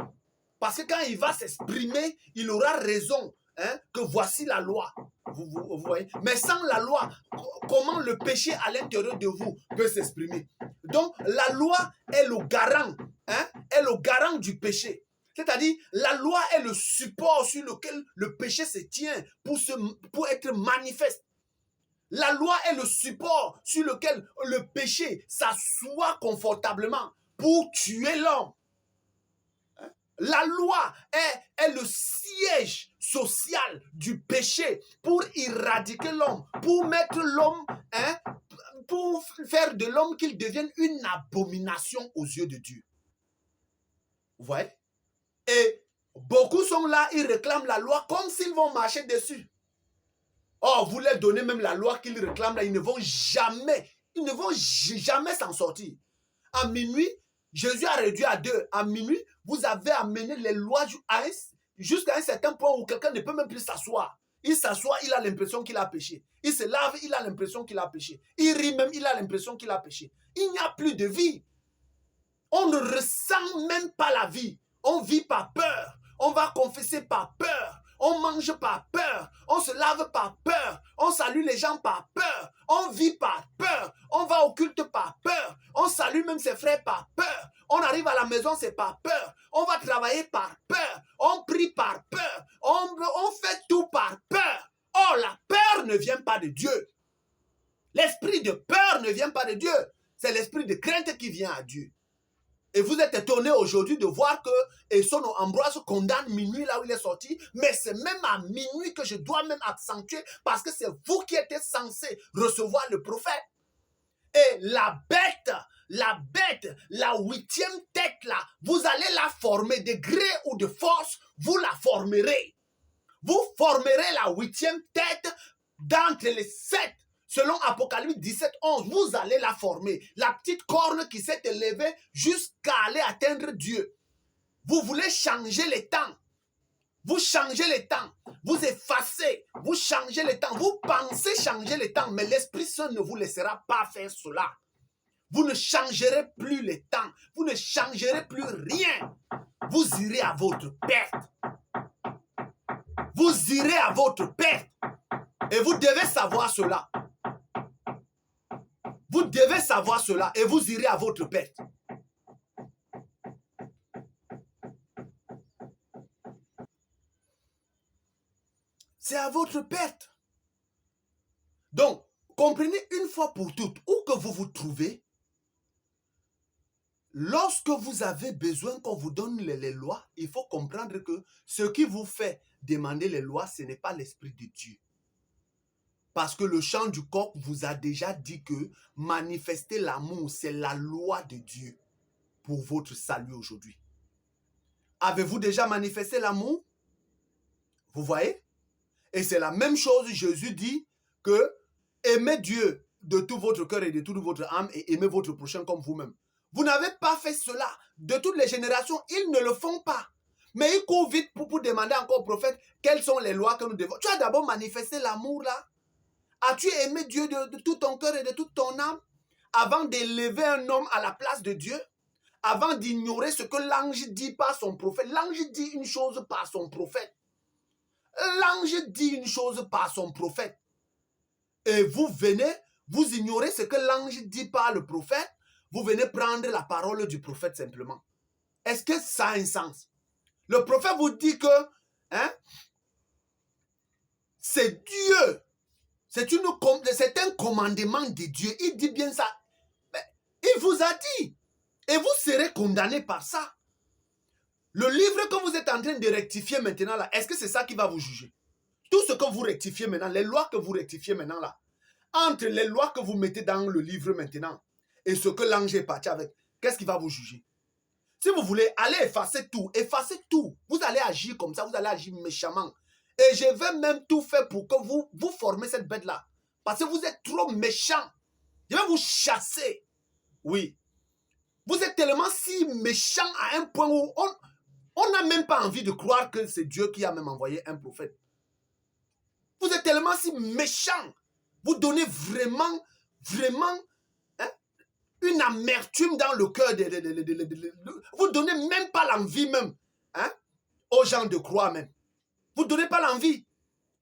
Parce que quand il va s'exprimer, il aura raison, hein, que voici la loi. Vous voyez? Mais sans la loi, comment le péché à l'intérieur de vous peut s'exprimer? Donc, la loi est le garant, hein, est le garant du péché. C'est-à-dire, la loi est le support sur lequel le péché se tient pour être manifeste. La loi est le support sur lequel le péché s'assoit confortablement pour tuer l'homme. La loi est le siège social du péché pour éradiquer l'homme, pour mettre l'homme, hein, pour faire de l'homme qu'il devienne une abomination aux yeux de Dieu. Vous voyez? Et beaucoup sont là, ils réclament la loi comme s'ils vont marcher dessus. Oh, vous leur donnez même la loi qu'ils réclament là, ils ne vont jamais s'en sortir. À minuit, Jésus a réduit à 2. À minuit, vous avez amené les lois jusqu'à un certain point où quelqu'un ne peut même plus s'asseoir. Il s'assoit, il a l'impression qu'il a péché. Il se lave, il a l'impression qu'il a péché. Il rit même, il a l'impression qu'il a péché. Il n'y a plus de vie. On ne ressent même pas la vie. On vit par peur. On va confesser par peur. On mange par peur. On se lave par peur. On salue les gens par peur. On vit par peur. On va au culte par peur. On salue même ses frères par peur. On arrive à la maison, c'est par peur. On va travailler par peur. On prie par peur. On fait tout par peur. Or, la peur ne vient pas de Dieu. L'esprit de peur ne vient pas de Dieu. C'est l'esprit de crainte qui vient à Dieu. Et vous êtes étonné aujourd'hui de voir que Esson Ambroise condamne minuit là où il est sorti, mais c'est même à minuit que je dois même accentuer parce que c'est vous qui êtes censé recevoir le prophète. Et la bête, la 8e tête là, vous allez la former de gré ou de force, vous la formerez. Vous formerez la 8e tête d'entre les 7. Selon Apocalypse 17, 11, vous allez la former. La petite corne qui s'est élevée jusqu'à aller atteindre Dieu. Vous voulez changer les temps. Vous changez les temps. Vous effacez. Vous changez les temps. Vous pensez changer les temps, mais l'Esprit Saint ne vous laissera pas faire cela. Vous ne changerez plus les temps. Vous ne changerez plus rien. Vous irez à votre perte. Vous irez à votre perte. Et vous devez savoir cela. Vous devez savoir cela et vous irez à votre perte. C'est à votre perte. Donc, comprenez une fois pour toutes, où que vous vous trouvez, lorsque vous avez besoin qu'on vous donne les lois, il faut comprendre que ce qui vous fait demander les lois, ce n'est pas l'Esprit de Dieu. Parce que le chant du coq vous a déjà dit que manifester l'amour, c'est la loi de Dieu pour votre salut aujourd'hui. Avez-vous déjà manifesté l'amour? Vous voyez? Et c'est la même chose, Jésus dit que aimez Dieu de tout votre cœur et de toute votre âme et aimez votre prochain comme vous-même. Vous n'avez pas fait cela. De toutes les générations, ils ne le font pas. Mais ils courent vite pour demander encore au prophète quelles sont les lois que nous devons. Tu as d'abord manifesté l'amour là. As-tu aimé Dieu de tout ton cœur et de toute ton âme avant d'élever un homme à la place de Dieu? Avant d'ignorer ce que l'ange dit par son prophète. L'ange dit une chose par son prophète. L'ange dit une chose par son prophète. Et vous venez, vous ignorez ce que l'ange dit par le prophète. Vous venez prendre la parole du prophète simplement. Est-ce que ça a un sens? Le prophète vous dit que hein, c'est Dieu. C'est un commandement de Dieu. Il dit bien ça. Mais il vous a dit. Et vous serez condamné par ça. Le livre que vous êtes en train de rectifier maintenant là, est-ce que c'est ça qui va vous juger? Tout ce que vous rectifiez maintenant, les lois que vous rectifiez maintenant là, entre les lois que vous mettez dans le livre maintenant et ce que l'ange est parti avec, qu'est-ce qui va vous juger? Si vous voulez, allez effacer tout. Effacez tout. Vous allez agir comme ça, vous allez agir méchamment. Et je vais même tout faire pour que vous formez cette bête-là. Parce que vous êtes trop méchant. Je vais vous chasser. Oui. Vous êtes tellement si méchant à un point où on n'a même pas envie de croire que c'est Dieu qui a même envoyé un prophète. Vous êtes tellement si méchant Vous donnez vraiment, vraiment une amertume dans le cœur. Vous ne donnez même pas l'envie même aux gens de croire même. Vous ne donnez pas l'envie.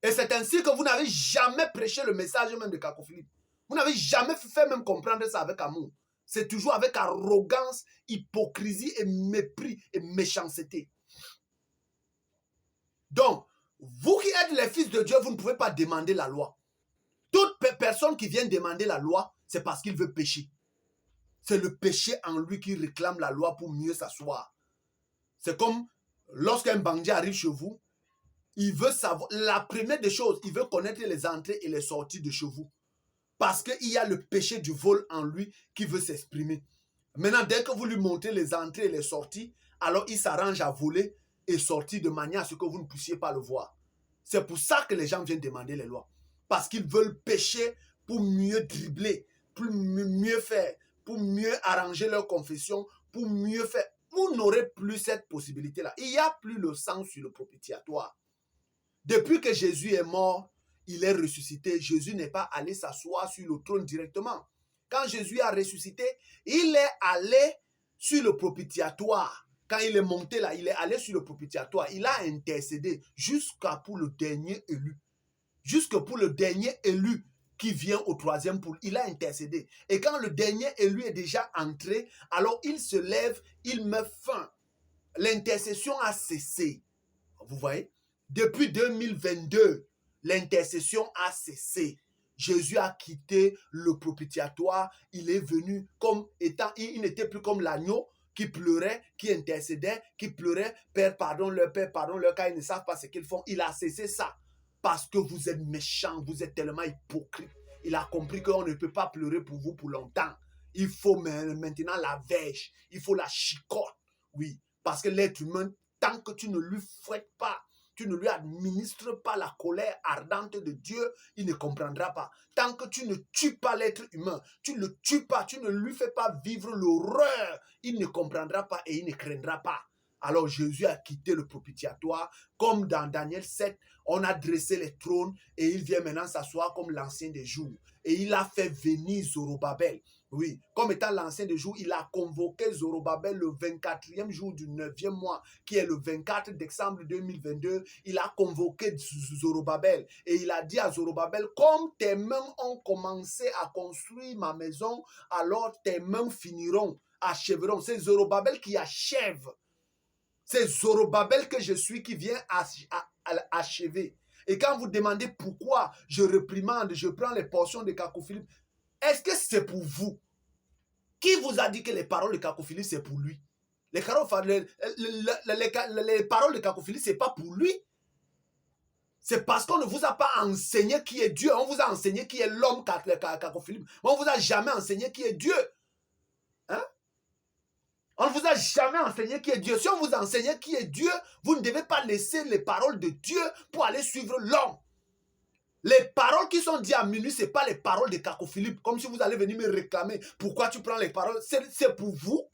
Et c'est ainsi que vous n'avez jamais prêché le message même de Kako Philippe. Vous n'avez jamais fait même comprendre ça avec amour. C'est toujours avec arrogance, hypocrisie et mépris et méchanceté. Donc, vous qui êtes les fils de Dieu, vous ne pouvez pas demander la loi. Toute personne qui vient demander la loi, c'est parce qu'il veut pécher. C'est le péché en lui qui réclame la loi pour mieux s'asseoir. C'est comme lorsqu'un bandit arrive chez vous, il veut savoir, la première des choses, il veut connaître les entrées et les sorties de chez vous. Parce qu'il y a le péché du vol en lui qui veut s'exprimer. Maintenant, dès que vous lui montrez les entrées et les sorties, alors il s'arrange à voler et sortir de manière à ce que vous ne puissiez pas le voir. C'est pour ça que les gens viennent demander les lois. Parce qu'ils veulent pécher pour mieux dribbler, pour mieux faire, pour mieux arranger leur confession, pour mieux faire. Vous n'aurez plus cette possibilité-là. Il n'y a plus le sang sur le propitiatoire. Depuis que Jésus est mort, il est ressuscité. Jésus n'est pas allé s'asseoir sur le trône directement. Quand Jésus a ressuscité, il est allé sur le propitiatoire. Quand il est monté là, il est allé sur le propitiatoire. Il a intercédé jusqu'à pour le dernier élu. Jusque pour le dernier élu qui vient au troisième poule. Il a intercédé. Et quand le dernier élu est déjà entré, alors il se lève, il met fin. L'intercession a cessé. Vous voyez? Depuis 2022, l'intercession a cessé. Jésus a quitté le propitiatoire. Il est venu comme étant, il n'était plus comme l'agneau qui pleurait, qui intercédait, qui pleurait. Père, pardon leur car ils ne savent pas ce qu'ils font. Il a cessé ça parce que vous êtes méchants, vous êtes tellement hypocrites. Il a compris qu'on ne peut pas pleurer pour vous pour longtemps. Il faut maintenant la verge, il faut la chicotte. Oui, parce que l'être humain, tant que tu ne lui fouettes pas, tu ne lui administres pas la colère ardente de Dieu, il ne comprendra pas. Tant que tu ne tues pas l'être humain, tu ne le tues pas, tu ne lui fais pas vivre l'horreur, il ne comprendra pas et il ne craindra pas. Alors Jésus a quitté le propitiatoire, comme dans Daniel 7, on a dressé les trônes et il vient maintenant s'asseoir comme l'ancien des jours. Et il a fait venir Zorobabel. Oui, comme étant l'ancien des jours, il a convoqué Zorobabel le 24e jour du 9e mois, qui est le 24 décembre 2022. Il a convoqué Zorobabel et il a dit à Zorobabel, comme tes mains ont commencé à construire ma maison, alors tes mains finiront, achèveront. C'est Zorobabel qui achève. C'est Zorobabel que je suis qui vient achever. Et quand vous demandez pourquoi je réprimande, je prends les portions de Kako Philippe, est-ce que c'est pour vous? Qui vous a dit que les paroles de Kako Philippe, c'est pour lui? Les paroles de Kako Philippe, ce n'est pas pour lui. C'est parce qu'on ne vous a pas enseigné qui est Dieu. On vous a enseigné qui est l'homme Kako Philippe. On ne vous a jamais enseigné qui est Dieu. Hein? On ne vous a jamais enseigné qui est Dieu. Si on vous enseignait qui est Dieu, vous ne devez pas laisser les paroles de Dieu pour aller suivre l'homme. Les paroles qui sont dites à minuit, ce n'est pas les paroles de Kako Philippe. Comme si vous allez venir me réclamer. Pourquoi tu prends les paroles? C'est pour vous.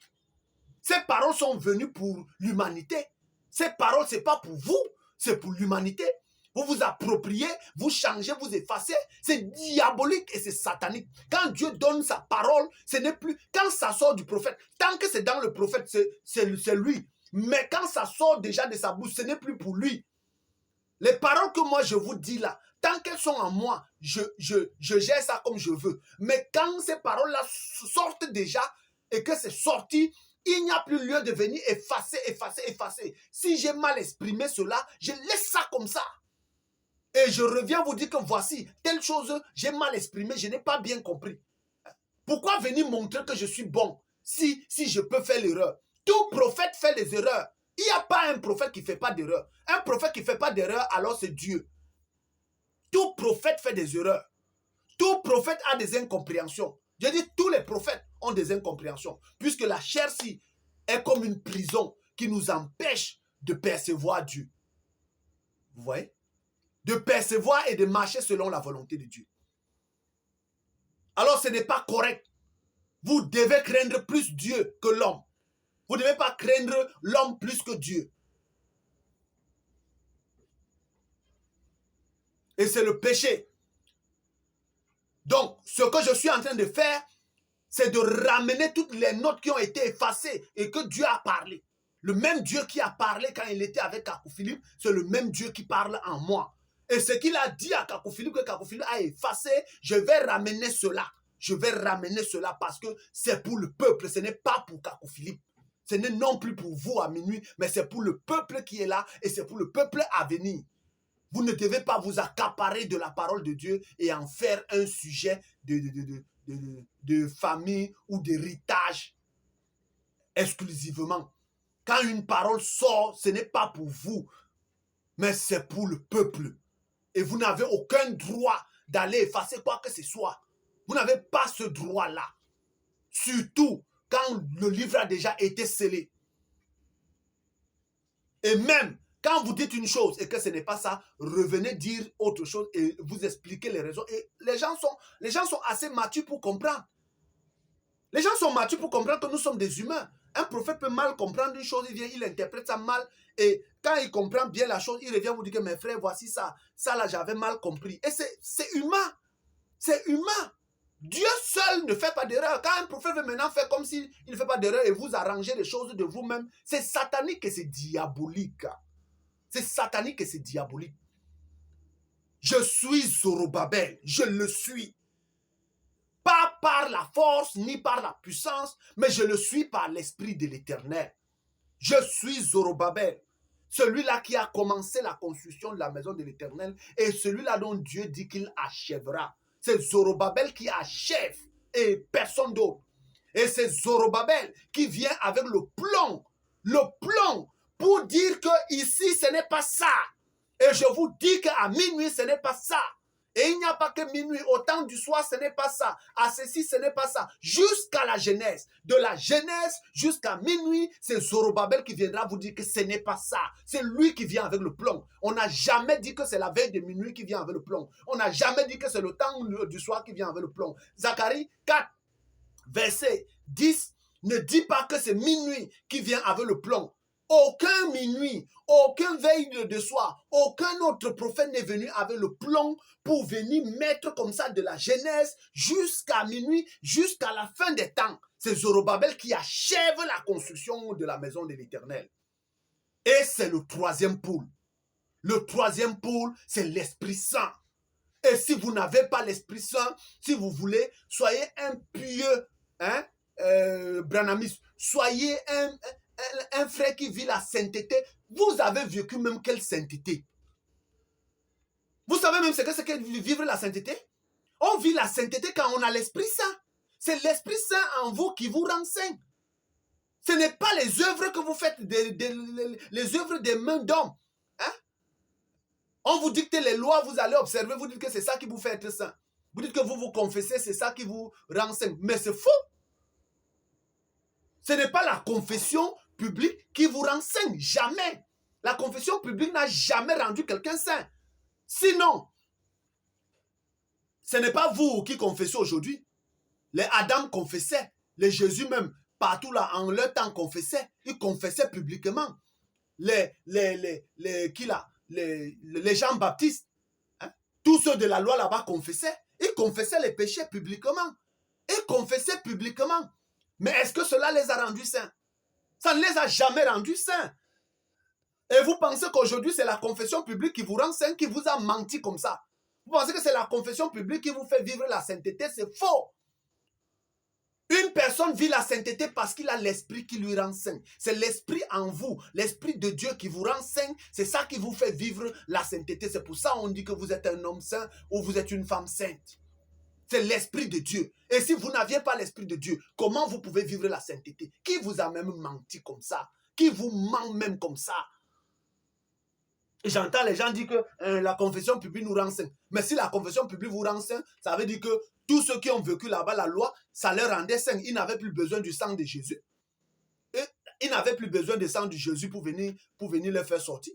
Ces paroles sont venues pour l'humanité. Ces paroles, ce n'est pas pour vous. C'est pour l'humanité. Vous vous appropriez, vous changez, vous effacez. C'est diabolique et c'est satanique. Quand Dieu donne sa parole, ce n'est plus... Quand ça sort du prophète, tant que c'est dans le prophète, c'est lui. Mais quand ça sort déjà de sa bouche, ce n'est plus pour lui. Les paroles que moi je vous dis là, tant qu'elles sont en moi, je gère ça comme je veux. Mais quand ces paroles-là sortent déjà et que c'est sorti, il n'y a plus lieu de venir effacer. Si j'ai mal exprimé cela, je laisse ça comme ça. Et je reviens vous dire que voici, telle chose, j'ai mal exprimé, je n'ai pas bien compris. Pourquoi venir montrer que je suis bon si je peux faire l'erreur? Tout prophète fait les erreurs. Il n'y a pas un prophète qui ne fait pas d'erreur. Un prophète qui ne fait pas d'erreur, alors c'est Dieu. Tout prophète fait des erreurs. Tout prophète a des incompréhensions. Je dis tous les prophètes ont des incompréhensions. Puisque la chair-ci est comme une prison qui nous empêche de percevoir Dieu. Vous voyez? De percevoir et de marcher selon la volonté de Dieu. Alors ce n'est pas correct. Vous devez craindre plus Dieu que l'homme. Vous ne devez pas craindre l'homme plus que Dieu. Et c'est le péché. Donc, ce que je suis en train de faire, c'est de ramener toutes les notes qui ont été effacées et que Dieu a parlé. Le même Dieu qui a parlé quand il était avec Kakou Philippe, c'est le même Dieu qui parle en moi. Et ce qu'il a dit à Kakou Philippe, que Kakou Philippe a effacé, je vais ramener cela. Je vais ramener cela parce que c'est pour le peuple, ce n'est pas pour Kakou Philippe. Ce n'est non plus pour vous à minuit, mais c'est pour le peuple qui est là et c'est pour le peuple à venir. Vous ne devez pas vous accaparer de la parole de Dieu et en faire un sujet de famille ou d'héritage exclusivement. Quand une parole sort, ce n'est pas pour vous, mais c'est pour le peuple. Et vous n'avez aucun droit d'aller effacer quoi que ce soit. Vous n'avez pas ce droit-là. Surtout quand le livre a déjà été scellé. Et même quand vous dites une chose et que ce n'est pas ça, revenez dire autre chose et vous expliquez les raisons. Et les gens sont assez matures pour comprendre. Les gens sont matures pour comprendre que nous sommes des humains. Un prophète peut mal comprendre une chose, il vient, il interprète ça mal. Et quand il comprend bien la chose, il revient vous dire que mes frères, voici ça. Ça là, j'avais mal compris. Et c'est humain. C'est humain. Dieu seul ne fait pas d'erreur. Quand un prophète veut maintenant faire comme s'il ne fait pas d'erreur et vous arranger les choses de vous-même, c'est satanique et c'est diabolique. C'est satanique et c'est diabolique. Je suis Zorobabel. Je le suis. Pas par la force ni par la puissance, mais je le suis par l'Esprit de l'Éternel. Je suis Zorobabel. Celui-là qui a commencé la construction de la maison de l'Éternel et celui-là dont Dieu dit qu'il achèvera. C'est Zorobabel qui achève et personne d'autre. Et c'est Zorobabel qui vient avec le plomb pour dire que ici ce n'est pas ça. Et je vous dis qu'à minuit ce n'est pas ça. Et il n'y a pas que minuit, au temps du soir, ce n'est pas ça. À ceci, ce n'est pas ça. Jusqu'à la Genèse. De la Genèse jusqu'à minuit, c'est Zorobabel qui viendra vous dire que ce n'est pas ça. C'est lui qui vient avec le plomb. On n'a jamais dit que c'est la veille de minuit qui vient avec le plomb. On n'a jamais dit que c'est le temps du soir qui vient avec le plomb. Zacharie 4, verset 10, ne dit pas que c'est minuit qui vient avec le plomb. Aucun minuit, aucun veille de soir, aucun autre prophète n'est venu avec le plomb pour venir mettre comme ça de la Genèse jusqu'à minuit, jusqu'à la fin des temps. C'est Zorobabel qui achève la construction de la maison de l'Éternel. Et c'est le troisième pôle. Le troisième pôle, c'est l'Esprit Saint. Et si vous n'avez pas l'Esprit Saint, si vous voulez, soyez un pieux, branhamiste, soyez un frère qui vit la sainteté. Vous avez vécu même quelle sainteté? Vous savez même ce que vivre la sainteté? On vit la sainteté quand on a l'Esprit Saint. C'est l'Esprit Saint en vous qui vous rend saint. Ce n'est pas les œuvres que vous faites, les œuvres des mains d'hommes. Hein? On vous dicte les lois, vous allez observer, vous dites que c'est ça qui vous fait être saint. Vous dites que vous vous confessez, c'est ça qui vous rend saint. Mais c'est faux. Ce n'est pas la confession publique qui vous rend saint. Jamais. La confession publique n'a jamais rendu quelqu'un saint. Sinon, ce n'est pas vous qui confessez aujourd'hui. Les Adam confessaient. Les Jésus même, partout là, en leur temps confessaient. Ils confessaient publiquement. Les Jean-Baptiste, hein, tous ceux de la loi là-bas confessaient. Ils confessaient les péchés publiquement. Ils confessaient publiquement. Mais est-ce que cela les a rendus saints? Ça ne les a jamais rendus saints. Et vous pensez qu'aujourd'hui, c'est la confession publique qui vous rend saint, qui vous a menti comme ça. Vous pensez que c'est la confession publique qui vous fait vivre la sainteté? C'est faux. Une personne vit la sainteté parce qu'il a l'esprit qui lui rend saint. C'est l'esprit en vous, l'esprit de Dieu qui vous rend saint. C'est ça qui vous fait vivre la sainteté. C'est pour ça qu'on dit que vous êtes un homme saint ou vous êtes une femme sainte. C'est l'esprit de Dieu. Et si vous n'aviez pas l'esprit de Dieu, comment vous pouvez vivre la sainteté? Qui vous a même menti comme ça? Qui vous ment même comme ça? Et j'entends les gens dire que la confession publique nous rend saint. Mais si la confession publique vous rend saint, ça veut dire que tous ceux qui ont vécu là-bas la loi, ça leur rendait saint. Ils n'avaient plus besoin du sang de Jésus. Et ils n'avaient plus besoin du sang de Jésus pour venir les faire sortir.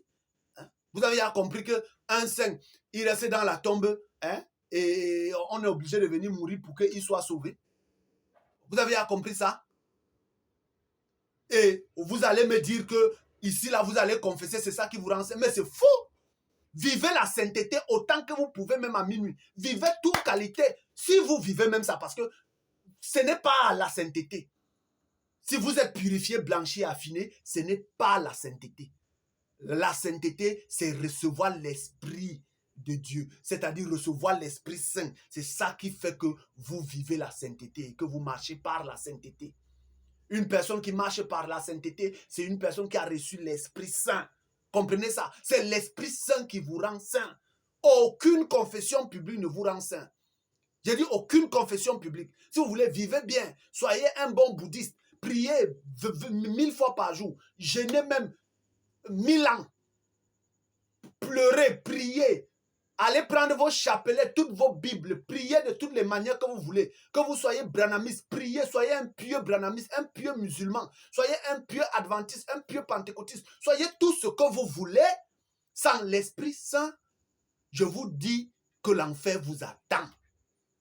Hein? Vous avez compris qu'un saint, il restait dans la tombe, hein? Et on est obligé de venir mourir pour qu'il soit sauvé. Vous avez compris ça? Et vous allez me dire que ici, là, vous allez confesser, c'est ça qui vous rend saint. Mais c'est faux. Vivez la sainteté autant que vous pouvez, même à minuit. Vivez toute qualité. Si vous vivez même ça, parce que ce n'est pas la sainteté. Si vous êtes purifié, blanchi, affiné, ce n'est pas la sainteté. La sainteté, c'est recevoir l'Esprit de Dieu, c'est-à-dire recevoir l'Esprit Saint. C'est ça qui fait que vous vivez la sainteté et que vous marchez par la sainteté. Une personne qui marche par la sainteté, c'est une personne qui a reçu l'Esprit Saint. Comprenez ça? C'est l'Esprit Saint qui vous rend saint. Aucune confession publique ne vous rend saint. J'ai dit aucune confession publique. Si vous voulez vivre bien, soyez un bon bouddhiste. Priez 1000 fois par jour. Jeûnez même 1000 ans. Pleurez, priez. Allez prendre vos chapelets, toutes vos bibles. Priez de toutes les manières que vous voulez. Que vous soyez branamiste, priez. Soyez un pieux branamiste, un pieux musulman. Soyez un pieux adventiste, un pieux pentecôtiste. Soyez tout ce que vous voulez. Sans l'Esprit Saint, je vous dis que l'enfer vous attend.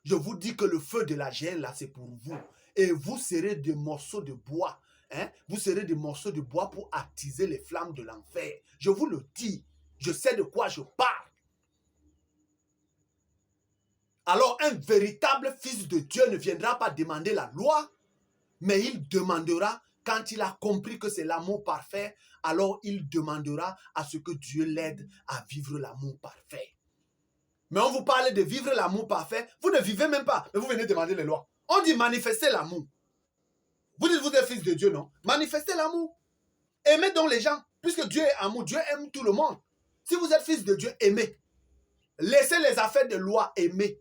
Je vous dis que le feu de la géhenne, là, c'est pour vous. Et vous serez des morceaux de bois. Hein? Vous serez des morceaux de bois pour attiser les flammes de l'enfer. Je vous le dis. Je sais de quoi je parle. Alors, un véritable fils de Dieu ne viendra pas demander la loi, mais il demandera, quand il a compris que c'est l'amour parfait, alors il demandera à ce que Dieu l'aide à vivre l'amour parfait. Mais on vous parle de vivre l'amour parfait. Vous ne vivez même pas, mais vous venez demander les lois. On dit manifester l'amour. Vous dites vous êtes fils de Dieu, non? Manifestez l'amour. Aimez donc les gens. Puisque Dieu est amour, Dieu aime tout le monde. Si vous êtes fils de Dieu, aimez. Laissez les affaires de loi, aimez.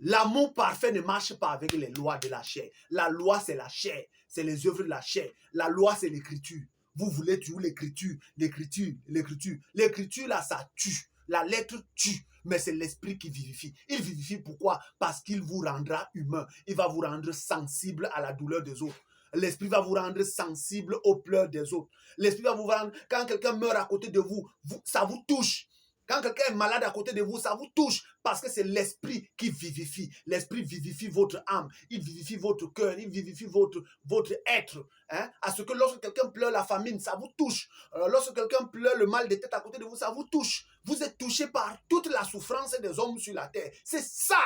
L'amour parfait ne marche pas avec les lois de la chair. La loi, c'est la chair. C'est les œuvres de la chair. La loi, c'est l'écriture. Vous voulez tuer l'écriture, l'écriture, l'écriture. L'écriture, là, ça tue. La lettre tue. Mais c'est l'esprit qui vivifie. Il vivifie pourquoi? Parce qu'il vous rendra humain. Il va vous rendre sensible à la douleur des autres. L'esprit va vous rendre sensible aux pleurs des autres. L'esprit va vous rendre... Quand quelqu'un meurt à côté de vous, ça vous touche. Quand quelqu'un est malade à côté de vous, ça vous touche parce que c'est l'esprit qui vivifie. L'esprit vivifie votre âme, il vivifie votre cœur, il vivifie votre être. Hein? À ce que lorsque quelqu'un pleure la famine, ça vous touche. Lorsque quelqu'un pleure le mal de tête à côté de vous, ça vous touche. Vous êtes touché par toute la souffrance des hommes sur la terre. C'est ça.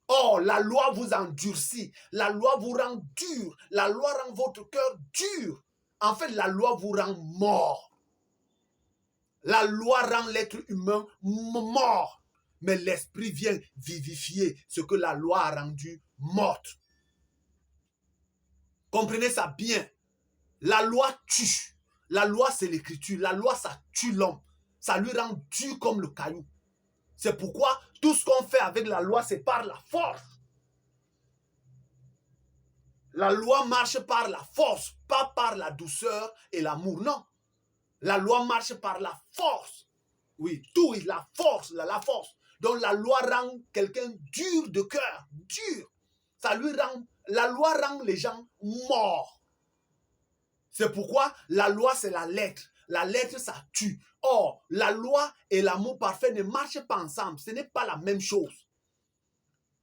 Oh, la loi vous endurcit. La loi vous rend dur. La loi rend votre cœur dur. En fait, la loi vous rend mort. La loi rend l'être humain mort. Mais l'esprit vient vivifier ce que la loi a rendu morte. Comprenez ça bien. La loi tue. La loi, c'est l'écriture. La loi, ça tue l'homme. Ça lui rend dur comme le caillou. C'est pourquoi tout ce qu'on fait avec la loi, c'est par la force. La loi marche par la force, pas par la douceur et l'amour, non. La loi marche par la force. Oui, tout est la force, la force. Donc la loi rend quelqu'un dur de cœur, dur. La loi rend les gens morts. C'est pourquoi la loi, c'est la lettre. La lettre, ça tue. Or, la loi et l'amour parfait ne marchent pas ensemble. Ce n'est pas la même chose.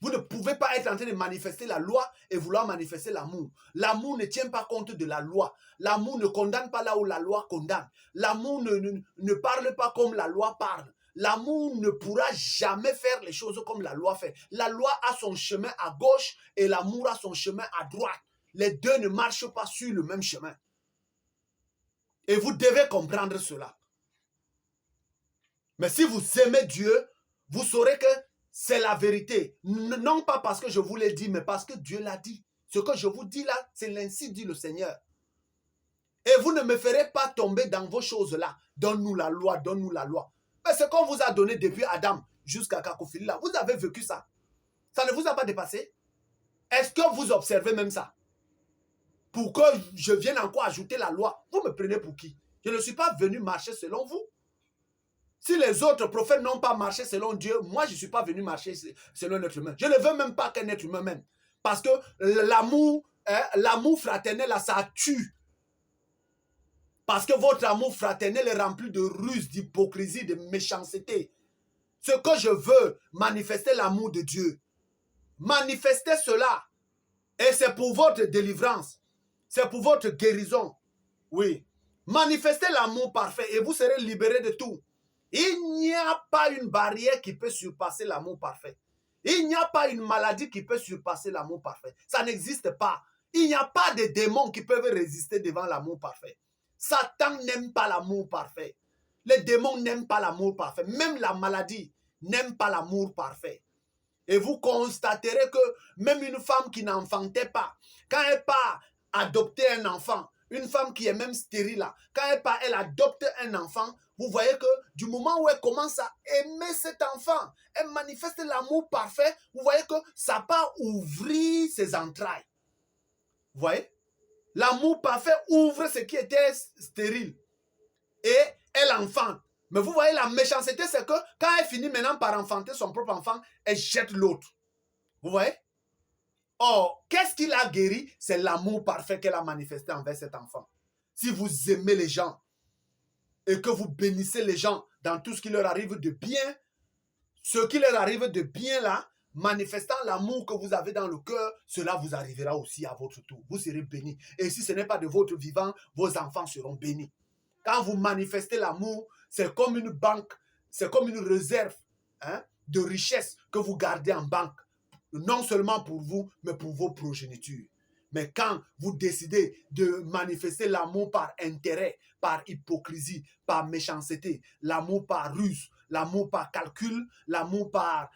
Vous ne pouvez pas être en train de manifester la loi et vouloir manifester l'amour. L'amour ne tient pas compte de la loi. L'amour ne condamne pas là où la loi condamne. L'amour ne parle pas comme la loi parle. L'amour ne pourra jamais faire les choses comme la loi fait. La loi a son chemin à gauche et l'amour a son chemin à droite. Les deux ne marchent pas sur le même chemin. Et vous devez comprendre cela. Mais si vous aimez Dieu, vous saurez que c'est la vérité. Non pas parce que je vous l'ai dit, mais parce que Dieu l'a dit. Ce que je vous dis là, c'est l'ainsi dit le Seigneur. Et vous ne me ferez pas tomber dans vos choses-là. Donne-nous la loi, donne-nous la loi. Mais ce qu'on vous a donné depuis Adam jusqu'à Kakophilie, là, vous avez vécu ça. Ça ne vous a pas dépassé? Est-ce que vous observez même ça? Pour que je vienne encore ajouter la loi, vous me prenez pour qui? Je ne suis pas venu marcher selon vous. Si les autres prophètes n'ont pas marché selon Dieu, moi je ne suis pas venu marcher selon un être humain. Je ne veux même pas qu'un être humain m'aime. Parce que l'amour fraternel, là, ça tue. Parce que votre amour fraternel est rempli de ruse, d'hypocrisie, de méchanceté. Ce que je veux, manifester l'amour de Dieu. Manifestez cela. Et c'est pour votre délivrance. C'est pour votre guérison. Oui. Manifestez l'amour parfait et vous serez libérés de tout. Il n'y a pas une barrière qui peut surpasser l'amour parfait. Il n'y a pas une maladie qui peut surpasser l'amour parfait. Ça n'existe pas. Il n'y a pas de démons qui peuvent résister devant l'amour parfait. Satan n'aime pas l'amour parfait. Les démons n'aiment pas l'amour parfait. Même la maladie n'aime pas l'amour parfait. Et vous constaterez que même une femme qui n'enfantait pas, quand elle part adopter un enfant, une femme qui est même stérile, quand elle part, elle adopte un enfant, vous voyez que du moment où elle commence à aimer cet enfant, elle manifeste l'amour parfait, vous voyez que ça part ouvrir ses entrailles. Vous voyez? L'amour parfait ouvre ce qui était stérile. Et elle enfante. Mais vous voyez, la méchanceté, c'est que quand elle finit maintenant par enfanter son propre enfant, elle jette l'autre. Vous voyez? Or, qu'est-ce qui l'a guéri? C'est l'amour parfait qu'elle a manifesté envers cet enfant. Si vous aimez les gens et que vous bénissez les gens dans tout ce qui leur arrive de bien, ce qui leur arrive de bien là, manifestant l'amour que vous avez dans le cœur, cela vous arrivera aussi à votre tour. Vous serez bénis. Et si ce n'est pas de votre vivant, vos enfants seront bénis. Quand vous manifestez l'amour, c'est comme une banque, c'est comme une réserve de richesse que vous gardez en banque. Non seulement pour vous, mais pour vos progénitures. Mais quand vous décidez de manifester l'amour par intérêt, par hypocrisie, par méchanceté, l'amour par ruse, l'amour par calcul, l'amour par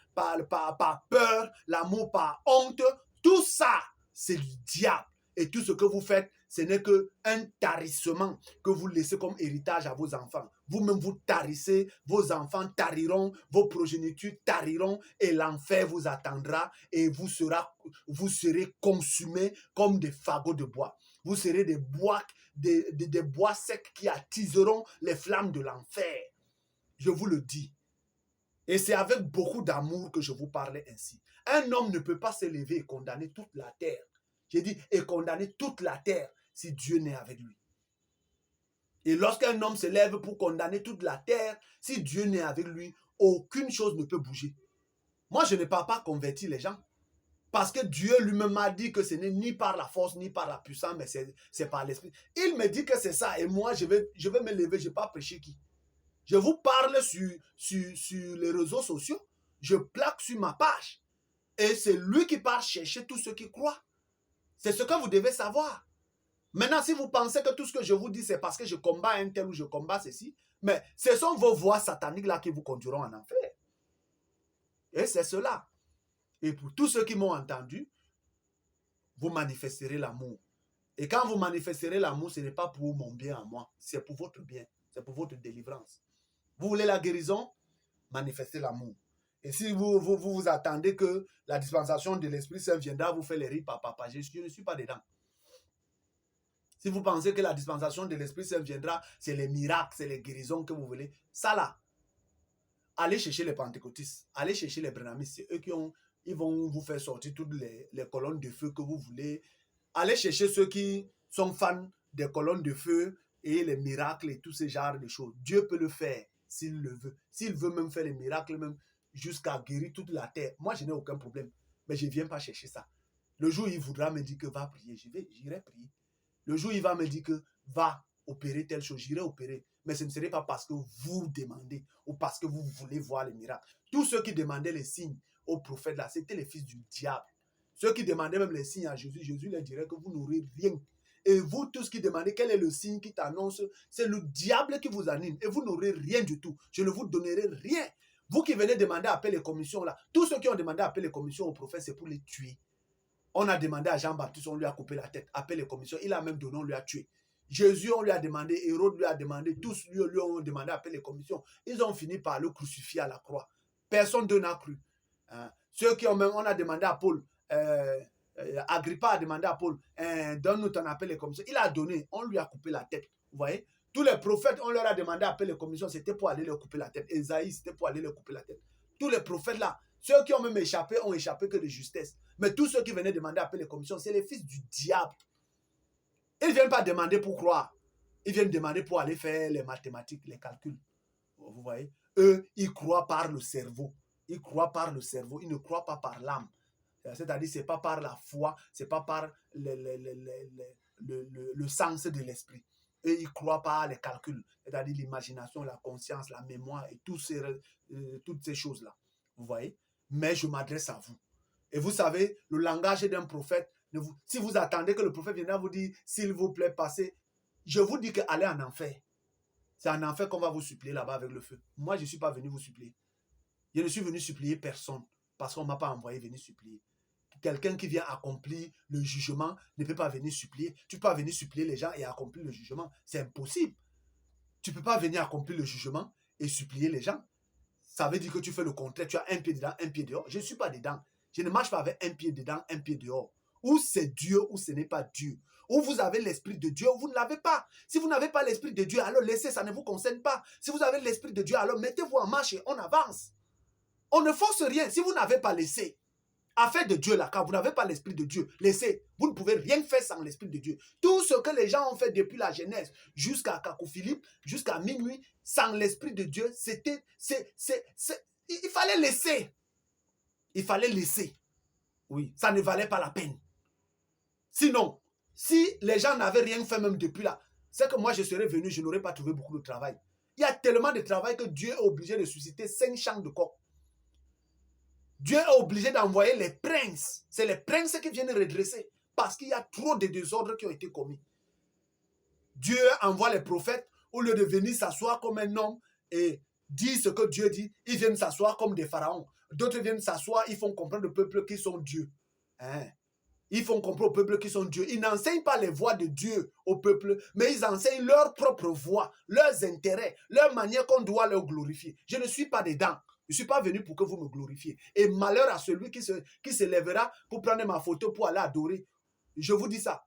peur, l'amour par honte, tout ça, c'est du diable. Et tout ce que vous faites, ce n'est qu'un tarissement que vous laissez comme héritage à vos enfants. Vous-même vous tarissez, vos enfants tariront, vos progénitures tariront et l'enfer vous attendra et vous serez consumés comme des fagots de bois. Vous serez des bois secs qui attiseront les flammes de l'enfer. Je vous le dis. Et c'est avec beaucoup d'amour que je vous parlais ainsi. Un homme ne peut pas s'élever et condamner toute la terre. J'ai dit, et condamner toute la terre si Dieu n'est avec lui. Et lorsqu'un homme se lève pour condamner toute la terre, si Dieu n'est avec lui, aucune chose ne peut bouger. Moi, je ne parle pas convertir les gens. Parce que Dieu lui-même m'a dit que ce n'est ni par la force, ni par la puissance, mais c'est par l'esprit. Il me dit que c'est ça. Et moi, je vais me lever, je ne vais pas prêcher qui. Je vous parle sur les réseaux sociaux. Je plaque sur ma page. Et c'est lui qui part chercher tous ceux qui croient. C'est ce que vous devez savoir. Maintenant, si vous pensez que tout ce que je vous dis, c'est parce que je combats un tel ou je combats ceci, mais ce sont vos voix sataniques-là qui vous conduiront en enfer. Et c'est cela. Et pour tous ceux qui m'ont entendu, vous manifesterez l'amour. Et quand vous manifesterez l'amour, ce n'est pas pour mon bien à moi, c'est pour votre bien, c'est pour votre délivrance. Vous voulez la guérison? Manifestez l'amour. Et si vous attendez que la dispensation de l'Esprit Saint viendra vous faire les riz par papa, je ne suis pas dedans. Si vous pensez que la dispensation de l'Esprit Saint viendra, c'est les miracles, c'est les guérisons que vous voulez, ça là, allez chercher les pentecôtistes, allez chercher les brennamistes, c'est eux ils vont vous faire sortir toutes les colonnes de feu que vous voulez. Allez chercher ceux qui sont fans des colonnes de feu et les miracles et tous ces genres de choses. Dieu peut le faire s'il le veut. S'il veut même faire les miracles, même jusqu'à guérir toute la terre, moi je n'ai aucun problème. Mais je ne viens pas chercher ça. Le jour où il voudra me dire que va prier, j'irai prier. Le jour où il va me dire que va opérer telle chose, j'irai opérer. Mais ce ne serait pas parce que vous demandez ou parce que vous voulez voir les miracles. Tous ceux qui demandaient les signes aux prophètes là, c'était les fils du diable. Ceux qui demandaient même les signes à Jésus, Jésus leur dirait que vous n'aurez rien. Et vous tous qui demandez quel est le signe qui t'annonce, c'est le diable qui vous anime. Et vous n'aurez rien du tout. Je ne vous donnerai rien. Vous qui venez demander appel et commission là, tous ceux qui ont demandé appel et commission aux prophètes, c'est pour les tuer. On a demandé à Jean-Baptiste, on lui a coupé la tête. Appel et commission, il a même donné, on lui a tué. Jésus, on lui a demandé, Hérode lui a demandé, tous lui ont demandé appel et commission. Ils ont fini par le crucifier à la croix. Personne d'eux n'a cru. Ceux qui ont même, on a demandé à Paul, Agrippa a demandé à Paul, donne-nous ton appel et commission. Il a donné, on lui a coupé la tête. Vous voyez? Tous les prophètes, on leur a demandé appel et commission, c'était pour aller leur couper la tête. Esaïe, c'était pour aller leur couper la tête. Tous les prophètes là, ceux qui ont même échappé, ont échappé que de justesse. Mais tous ceux qui venaient demander appel et commission, c'est les fils du diable. Ils ne viennent pas demander pour croire. Ils viennent demander pour aller faire les mathématiques, les calculs. Vous voyez? Eux, ils croient par le cerveau. Ils croient par le cerveau. Ils ne croient pas par l'âme. C'est-à-dire, ce n'est pas par la foi, ce n'est pas par le sens de l'esprit. Et ils croient par les calculs, c'est-à-dire l'imagination, la conscience, la mémoire et toutes ces choses-là. Vous voyez? mais je m'adresse à vous. Et vous savez, le langage d'un prophète, si vous attendez que le prophète vienne vous dire, s'il vous plaît, passez, je vous dis que allez en enfer. C'est en enfer qu'on va vous supplier là-bas avec le feu. Moi, je ne suis pas venu vous supplier. Je ne suis venu supplier personne parce qu'on ne m'a pas envoyé venir supplier. Quelqu'un qui vient accomplir le jugement ne peut pas venir supplier. Tu peux pas venir supplier les gens et accomplir le jugement. C'est impossible. Tu ne peux pas venir accomplir le jugement et supplier les gens. Ça veut dire que tu fais le contraire. Tu as un pied dedans, un pied dehors. Je ne suis pas dedans. Je ne marche pas avec un pied dedans, un pied dehors. Ou c'est Dieu ou ce n'est pas Dieu. Ou vous avez l'esprit de Dieu ou vous ne l'avez pas. Si vous n'avez pas l'esprit de Dieu, alors laissez, ça ne vous concerne pas. Si vous avez l'esprit de Dieu, alors mettez-vous en marche et on avance. On ne force rien. Si vous n'avez pas laissé, affaire de Dieu là, quand vous n'avez pas l'esprit de Dieu, laissez. Vous ne pouvez rien faire sans l'esprit de Dieu. Tout ce que les gens ont fait depuis la Genèse jusqu'à Kakou Philippe, jusqu'à minuit, sans l'esprit de Dieu, il fallait laisser. Il fallait laisser. Oui, ça ne valait pas la peine. Sinon, si les gens n'avaient rien fait même depuis là, c'est que moi je serais venu, je n'aurais pas trouvé beaucoup de travail. Il y a tellement de travail que Dieu est obligé de susciter 5 champs de coq. Dieu est obligé d'envoyer les princes. C'est les princes qui viennent redresser parce qu'il y a trop de désordres qui ont été commis. Dieu envoie les prophètes au lieu de venir s'asseoir comme un homme et dire ce que Dieu dit. Ils viennent s'asseoir comme des pharaons. D'autres viennent s'asseoir, ils font comprendre au peuple qui sont Dieu. Ils font comprendre au peuple qui sont Dieu. Ils n'enseignent pas les voies de Dieu au peuple, mais ils enseignent leur propre voie, leurs intérêts, leur manière qu'on doit leur glorifier. Je ne suis pas dedans. Je ne suis pas venu pour que vous me glorifiez. Et malheur à celui qui se lèvera pour prendre ma photo pour aller adorer. Je vous dis ça.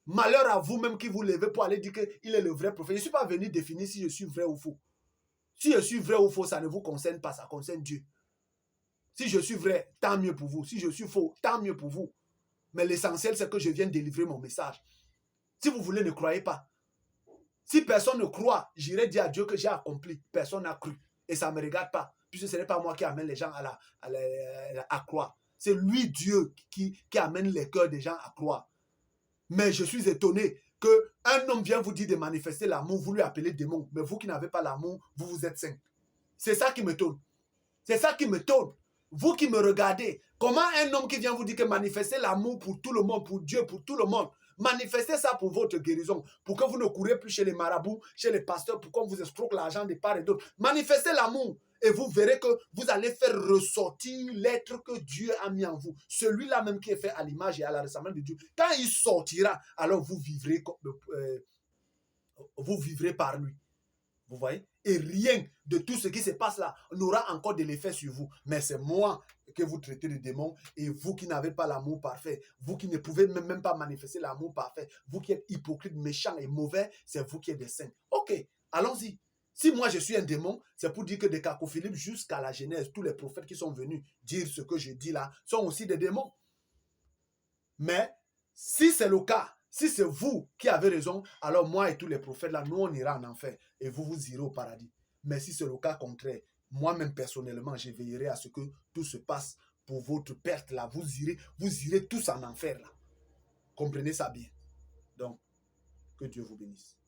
Malheur à vous-même qui vous levez pour aller dire qu'il est le vrai prophète. Je ne suis pas venu définir si je suis vrai ou faux. Si je suis vrai ou faux, ça ne vous concerne pas, ça concerne Dieu. Si je suis vrai, tant mieux pour vous. Si je suis faux, tant mieux pour vous. Mais l'essentiel, c'est que je viens délivrer mon message. Si vous voulez, ne croyez pas. Si personne ne croit, j'irai dire à Dieu que j'ai accompli. Personne n'a cru. Et ça ne me regarde pas. Puisque ce n'est pas moi qui amène les gens à croire. C'est lui, Dieu, qui amène les cœurs des gens à croire. Mais je suis étonné qu'un homme vient vous dire de manifester l'amour, vous lui appelez démon. Mais vous qui n'avez pas l'amour, vous êtes saint. C'est ça qui me m'étonne. C'est ça qui me m'étonne. Vous qui me regardez, comment un homme qui vient vous dire que manifestez l'amour pour tout le monde, pour Dieu, pour tout le monde, manifestez ça pour votre guérison, pour que vous ne courez plus chez les marabouts, chez les pasteurs, pour qu'on vous escroque l'argent de part et d'autre. Manifestez l'amour et vous verrez que vous allez faire ressortir l'être que Dieu a mis en vous. Celui-là même qui est fait à l'image et à la ressemblance de Dieu. Quand il sortira, alors vous vivrez par lui. Vous voyez? Et rien de tout ce qui se passe là n'aura encore de l'effet sur vous. Mais c'est moi que vous traitez de démon et vous qui n'avez pas l'amour parfait, vous qui ne pouvez même pas manifester l'amour parfait, vous qui êtes hypocrite, méchant et mauvais, c'est vous qui êtes des saints. Ok, allons-y. Si moi je suis un démon, c'est pour dire que de Kakou Philippe jusqu'à la Genèse, tous les prophètes qui sont venus dire ce que je dis là sont aussi des démons. Mais si c'est le cas, si c'est vous qui avez raison, alors moi et tous les prophètes là, nous on ira en enfer et vous, vous irez au paradis. Mais si c'est le cas contraire, moi-même personnellement, je veillerai à ce que tout se passe pour votre perte là. Vous irez tous en enfer là. Comprenez ça bien. Donc, que Dieu vous bénisse.